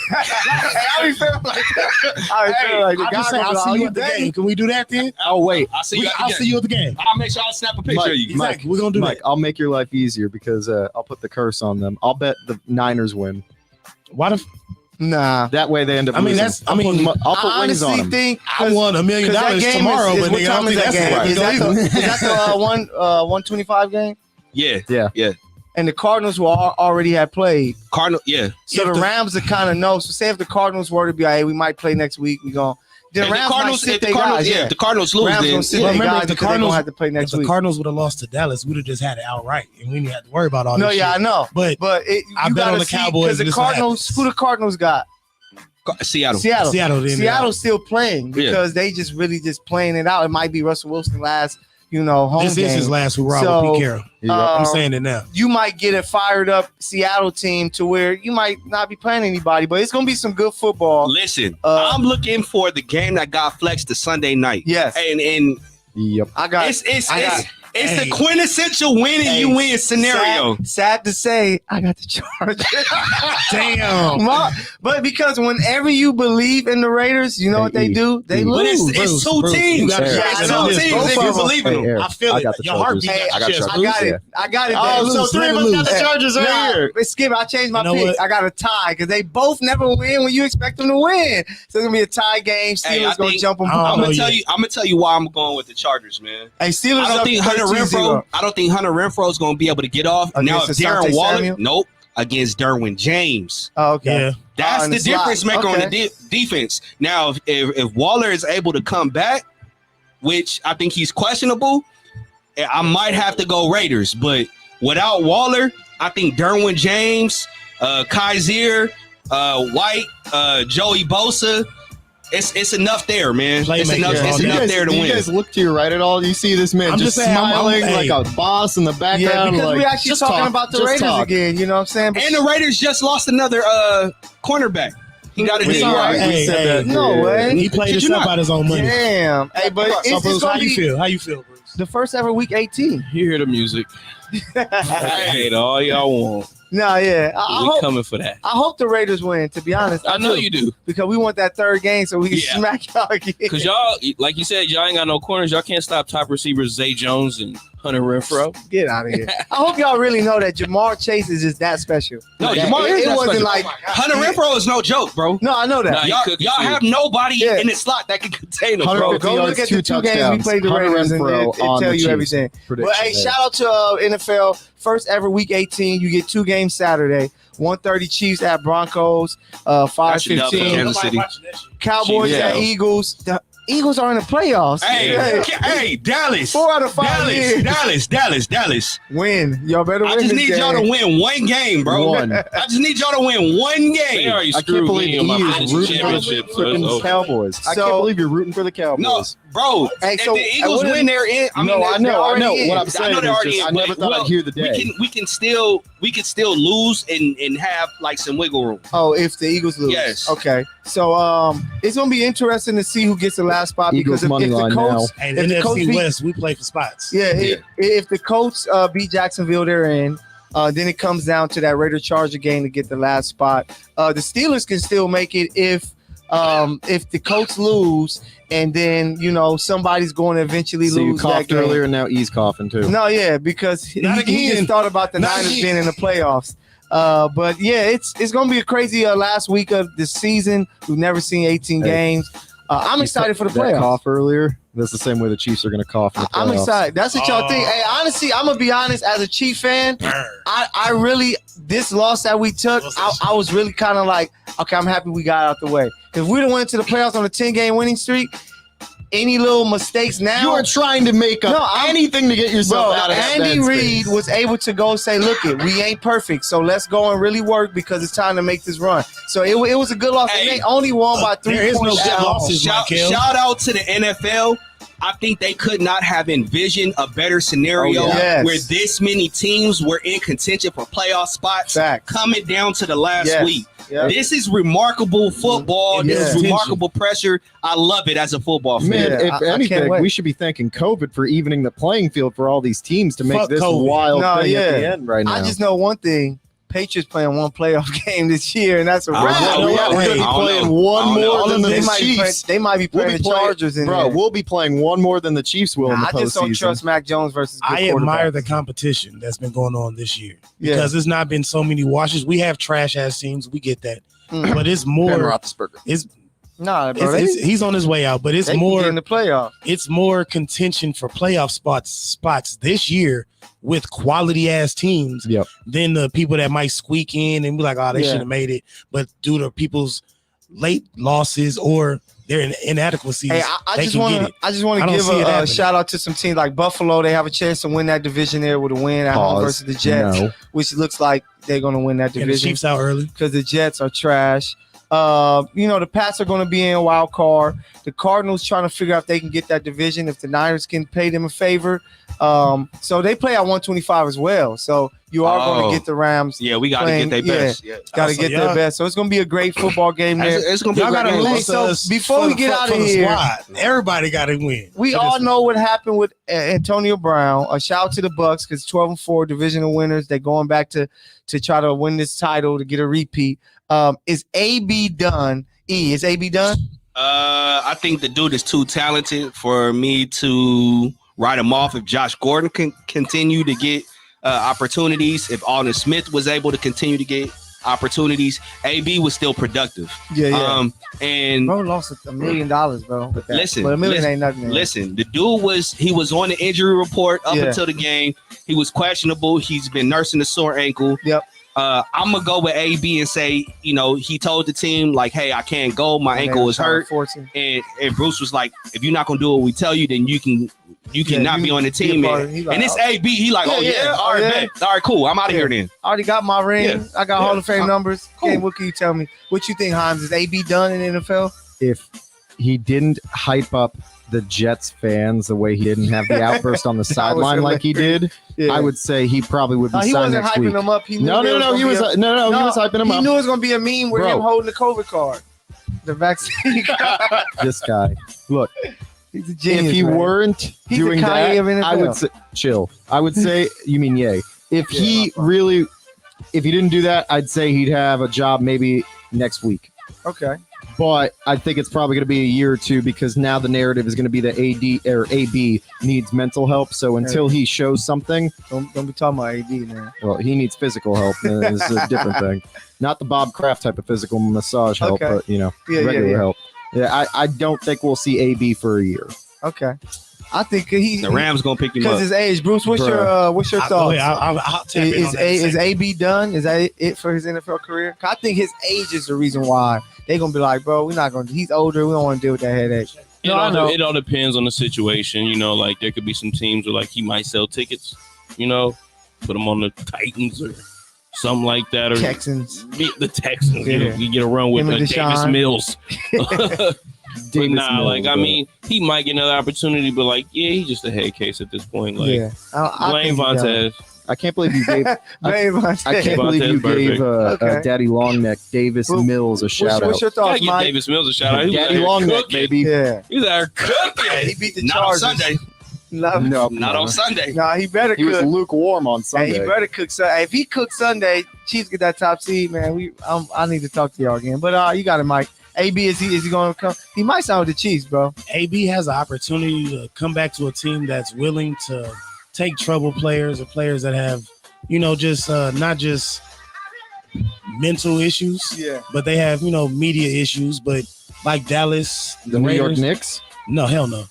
be feeling like that. I be feeling like the I'll guy just say, gonna be I'll like, see you "Oh, at the betting?" game. Can we do that then? Oh, wait. I'll see you at I'll the see game. you at the game. I'll make sure I snap a picture Mike, of you. Mike, Exactly. We're gonna do Mike, that. I'll make your life easier because I'll put the curse on them. I'll bet the Niners win. Why the? Nah. That way they end up I mean, losing. that's- I mean, I'll put wings on honestly them. think I won $1 million that game tomorrow, is but what nigga, I time don't is think that that's game? right. Is that the 125 game? Yeah. And the Cardinals will already have played. Cardinal. Yeah. So If the the- Rams are kind of know. So say if the Cardinals were to be like, hey, we might play next week, we going the If Rams might sit if the their Cardinals, guys. yeah, Yeah, if the Cardinals lose, Rams then gonna sit Well, their remember, guys if the because they're gonna Cardinals- have to play If next the week. Cardinals would have lost to Dallas, we'd have just had it outright, and we didn't have to worry about all No, this yeah, I shit. know. But But you I bet gotta on the see, Cowboys because the and this is what Cardinals. happens. Who the Cardinals got? Seattle. Seattle. Seattle's Still playing because they just really just playing it out. It might be Russell Wilson last, home This game. is his last hurrah So, with Pete Carroll. I'm saying it now. You might get a fired up Seattle team to where you might not be playing anybody, but it's gonna be some good football. Listen, Uh, I'm looking for the game that got flexed to Sunday night. Yes, And Yep. I got. it's I the quintessential win and you win scenario. Sad to say, I got the Chargers. Damn. But because whenever you believe in the Raiders, you know what they do? They But lose. it's two Bruce, teams. you gotta Yeah, It's I know. two Both teams if of you them. believe in them. Eric, I feel I it. got the Your Chargers. heartbeat Hey, got I got your chest. I got it. I got it. Oh, They so lose. three of Let us me got the lose. Chargers right Nah, here. Skip, I changed my You know pick. what? I got a tie because they both never win when you expect them to win. So it's gonna be a tie game. Steelers Hey, I gonna think- jump them. I don't I'm know gonna tell yet. you. I'm gonna tell you why I'm going with the Chargers, man. Hey, Steelers. I don't up think Hunter 13-0. Renfro. I don't think Hunter Renfro is gonna be able to get off. Now, Against if Darren Asante Waller, Samuel? nope, against Derwin James. Oh, okay. Yeah. That's in the the slot. difference maker on the Okay. defense. Now, if Waller is able to come back, which I think he's questionable, I might have to go Raiders. But without Waller, I think Derwin James, Kaiser, White, Joey Bosa, it's enough there, man. It's Playmakers enough, all it's day. enough there to do you win. guys look to your right at all? You see this man I'm just just saying, I'm- smiling hey. like a boss in the Yeah, background. because like, we actually just talking talk, about the just Raiders talk. again. You know what I'm saying? But And the Raiders just lost another cornerback. He got a We knee. saw it. Hey, said hey, that. No way. He played Did you himself not? out his own money. Damn. Hey, but So, it's Bruce, how gonna you be feel? How you feel, Bruce? the first ever week 18. you hear the music. I hate all y'all want. No, yeah. We coming for that. I hope the Raiders win, to be honest. I know do, you do. because we want that third game so we can Yeah. smack y'all again. Because y'all, like you said, y'all ain't got no corners. Y'all can't stop top receivers Zay Jones and Hunter Renfro. Get out of here. I hope y'all really know that Jamar Chase is just that special. No, That- Jamar is it that wasn't special. like Hunter Renfro is no joke, bro. No, I know that. Nah, he Y'all, cooking y'all shit. have nobody Yeah. in the slot that can contain him, 150 bro. Go yards, look at two the two games we touchdowns. played the Hunter Raiders and Renfro it on tell the you Chiefs. everything. Prediction But hey, there. shout out to NFL. First ever week 18. You get 2 games Saturday. 1:30 Chiefs at Broncos. That's enough for 5:15 Kansas City. Cowboys Yeah. at Eagles. Eagles are in the playoffs. Hey, Dallas. 4 out of 5 years. Dallas. Win. Y'all better win. I just this need game. y'all to win one game, bro. One. I just need y'all to win one They game. already I can't screwed believe me in my he is fantasy rooting for the championship. So it's freaking over. Cowboys. I So- can't believe you're rooting for the Cowboys. No, bro. Hey, so, if the Eagles what is- win, they're in. I know. What I'm saying they're is already just, in, I never but thought I'd hear the day. we can still lose and have like some wiggle room. Oh, if the Eagles lose. Yes. Okay. So it's gonna be interesting to see who gets the last spot Eagles because if money the line Colts, now. And if the Colts NFC beat- West, we play for spots. if the Colts beat Jacksonville, they're in. Then it comes down to that Raider Charger game to get the last spot. The Steelers can still make it if the Colts lose, and then somebody's going to eventually So you lose that coughed game. earlier, and now E's coughing too. No, yeah, because he Not just again. thought about the Not Niners again. being in the playoffs. But yeah, it's gonna be a crazy last week of the season. We've never seen 18 Hey. games. I'm excited for the That playoffs. cough earlier. That's the same way the Chiefs are going to cough. In the I'm playoffs. excited. That's what y'all Oh. think. Hey, honestly, I'm gonna be honest. As a Chief fan, I really this loss that we took, I was really kind of like, okay, I'm happy we got out the way. If we'd have went to the playoffs on a 10-game winning streak, any little mistakes now. You are trying to make up No, I'm- anything to get yourself Bro, out of that Andy bad Reid space. was able to go say, look we ain't perfect, so let's go and really work because it's time to make this run. So it was a good loss. Hey, And they only won by 3 there is no points. good down. losses. Shout Michael. out to the NFL. I think they could not have envisioned a better scenario Oh, yes. where this many teams were in contention for playoff spots Facts. coming down to the last Yes. week. Yeah. This is remarkable football. Mm-hmm. This Yeah. is remarkable pressure. I love it as a football fan. Man, Yeah, if I can't anything, wait. we should be thanking COVID for evening the playing field for all these teams to make Fuck this COVID. wild No, thing at the yeah. end right now. I just know one thing. Patriots playing one playoff game this year, and that's a I don't wrap. know. we're going to be I don't playing know. one I don't know. more than They the might be Chiefs. they might be We'll playing be the playing- Chargers in Bro, there. we'll be playing one more than the Chiefs will in the I just don't postseason. trust Mac Jones versus good I admire quarterbacks. the competition that's been going on this year Yeah. because there's not been so many washes. We have trash ass teams, we get that, Mm. but it's Ben more. Roethlisberger. It's, Nah, bro, he's on his way out, but it's they can get more. in the playoffs. It's more contention for playoff spots this year with quality ass teams Yep. than the people that might squeak in and be like, oh, they Yeah. should have made it, but due to people's late losses or their inadequacies, Hey, I they just can want get to it. I just want I to don't give see it a happening. shout out to some teams like Buffalo. They have a chance to win that division there with a win at home Pause. versus the Jets, No. which looks like they're going to win that And the division Chiefs out early. because the Jets are trash. The Pats are going to be in a wild card. The Cardinals trying to figure out if they can get that division, if the Niners can pay them a favor. So they play at 125 as well. So you are going Oh. to get the Rams. Yeah, we got to Playing- get their best. Yeah. Got to Also, get y'all- their best. So it's going to be a great football game there. It's going to be a Y'all great gotta game. Hey, lose so to us before for we the- get for out of the here, squad. Everybody got to win. we for all this know what happened with Antonio Brown. A shout out to the Bucks because 12-4 divisional winners. They're going back to try to win this title to get a repeat. Is AB done? Is AB done? I think the dude is too talented for me to write him off. If Josh Gordon can continue to get opportunities, if Alden Smith was able to continue to get opportunities, AB was still productive. Yeah. And Bro lost $1 million, bro. With that. Listen, but $1 million listen, ain't nothing. listen, the dude was on the injury report up Yeah. until the game. He was questionable. He's been nursing a sore ankle. Yep. I'm gonna go with AB and say, he told the team like, "Hey, I can't go. My ankle is hurt." 14. And Bruce was like, "If you're not gonna do what we tell you, then you cannot be on the team." be a part of And, it. He like, and it's oh. AB. He like, Yeah, "Oh yeah, yeah. all right, Oh, yeah. bet. All right, cool. I'm out of Yeah. here then." I already got my ring. Yeah. I got Yeah. Hall of Fame numbers. Cool. Okay, what can you tell me? What you think, Himes? Is AB done in the NFL? If he didn't hype up the Jets fans the way he didn't have the outburst on the sideline like he did, Yeah. I would say he probably would be He signed wasn't next hyping week. them up. He knew No, there he gonna was be a- he was hyping him He up. knew it was gonna be a meme with Bro. him holding the COVID card, the vaccine. This guy, look, He's a genius. if he man. weren't He's doing the Kanye that, of NFL. I would say chill. I would say you mean yay. If Yeah, he my fault. really, if he didn't do that, I'd say he'd have a job maybe next week. Okay. But I think it's probably going to be a year or two because now the narrative is going to be that AD or AB needs mental help. So until he shows something, Don't be talking about AD, man. well, he needs physical help. And it's a different thing. Not the Bob Kraft type of physical massage help, Okay. but Yeah, regular yeah. help. Yeah, I don't think we'll see AB for a year. Okay. I think he The Rams gonna pick him because up. his age. Bruce, what's your Go thoughts? ahead, I'll tap in Is on that in a is second. AB done? Is that it for his NFL career? 'Cause I think his age is the reason why they're gonna be like, bro, we're not gonna. He's older. We don't want to deal with that headache. It all depends on the situation. You know, like there could be some teams where like he might sell tickets. You know, put them on the Titans or something like that, or Texans. The Texans. Yeah. You get a run with Davis Deshaun. Mills. But nah, Mills, like I mean, he might get another opportunity, but like, yeah, he's just a head case at this point. Like, blame Vontaze. I can't believe you gave. I can't believe you gave Daddy Longneck Davis Mills a shout out. What's your Gotta thoughts, give Mike? Davis Mills a shout out. Daddy Longneck, baby. Yeah. He was out there cooking. He beat the Not on Chargers. Sunday. No, Not on Sunday. Nah, he better He was cook. lukewarm on Hey, Sunday. he better cook. If he cooks Sunday, Chiefs get that top seed, man. I need to talk to y'all again. But you got it, Mike. AB, is he going to come? He might sign with the Chiefs, bro. AB has an opportunity to come back to a team that's willing to take trouble players or players that have, just not just mental issues, but they have, media issues. But like Dallas, the New York Raiders, Knicks. no, hell no.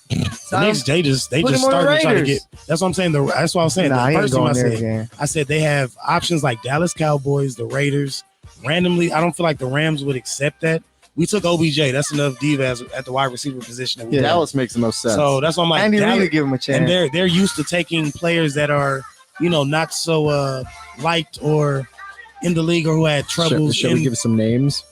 The Knicks, they just Put him on the started trying to Raiders. get. That's what I'm saying. That's what I was saying. Nah, he the ain't first time going I there said, again. I said they have options like Dallas Cowboys, the Raiders. Randomly, I don't feel like the Rams would accept that. We took OBJ. That's enough divas at the wide receiver position. Yeah. Dallas makes the most sense. So that's why I'm like, Andy Dallas, Reid give him a chance. and they're used to taking players that are, not so liked or in the league or who had troubles. Should we give some names?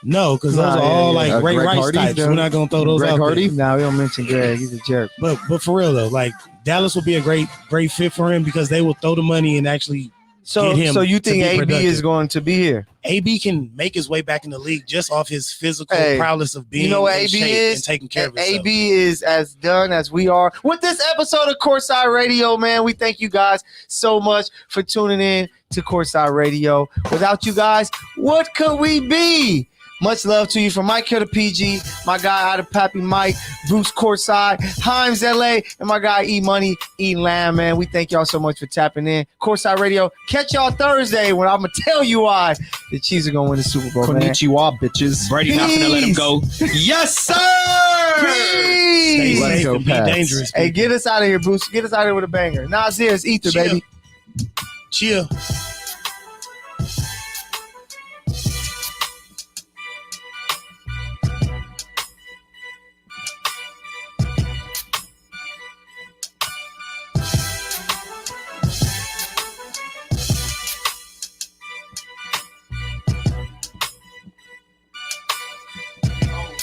No, because those Nah, are all yeah. like Ray Greg Rice Hardy, types. though. We're not gonna throw those Greg out Hardy? there. No, we don't mention Greg. He's a jerk. But for real though, like Dallas will be a great fit for him because they will throw the money and actually So, get him so you to think be AB productive. is going to be here? AB can make his way back in the league just off his physical Hey, prowess of being you know what in AB shape is? and taking care of himself. AB is as done as we are with this episode of Courtside Radio, man. We thank you guys so much for tuning in to Courtside Radio. Without you guys, what could we be? Much love to you from Mike here to PG, my guy out of Pappy Mike, Bruce Courtside, Himes LA, and my guy E Money, E Lamb, man. We thank y'all so much for tapping in. Courtside Radio. Catch y'all Thursday when I'm going to tell you why the Chiefs are going to win the Super Bowl, man. Konnichiwa, bitches. Brady not gonna let him go. Yes, sir. Stay Peace. Let's safe go, and be Pats. dangerous. Hey, people. get us out of here, Bruce. Get us out of here with a banger. Nazir's Ether, Chill. baby. Chill.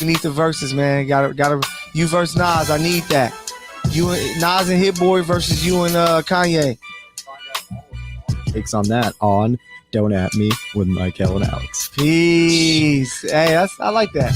We need the verses, man. Gotta. You versus Nas. I need that. You Nas and Hit Boy versus you and Kanye. Takes on that on Don't At Me with Michael and Alex. Peace. Hey, I like that.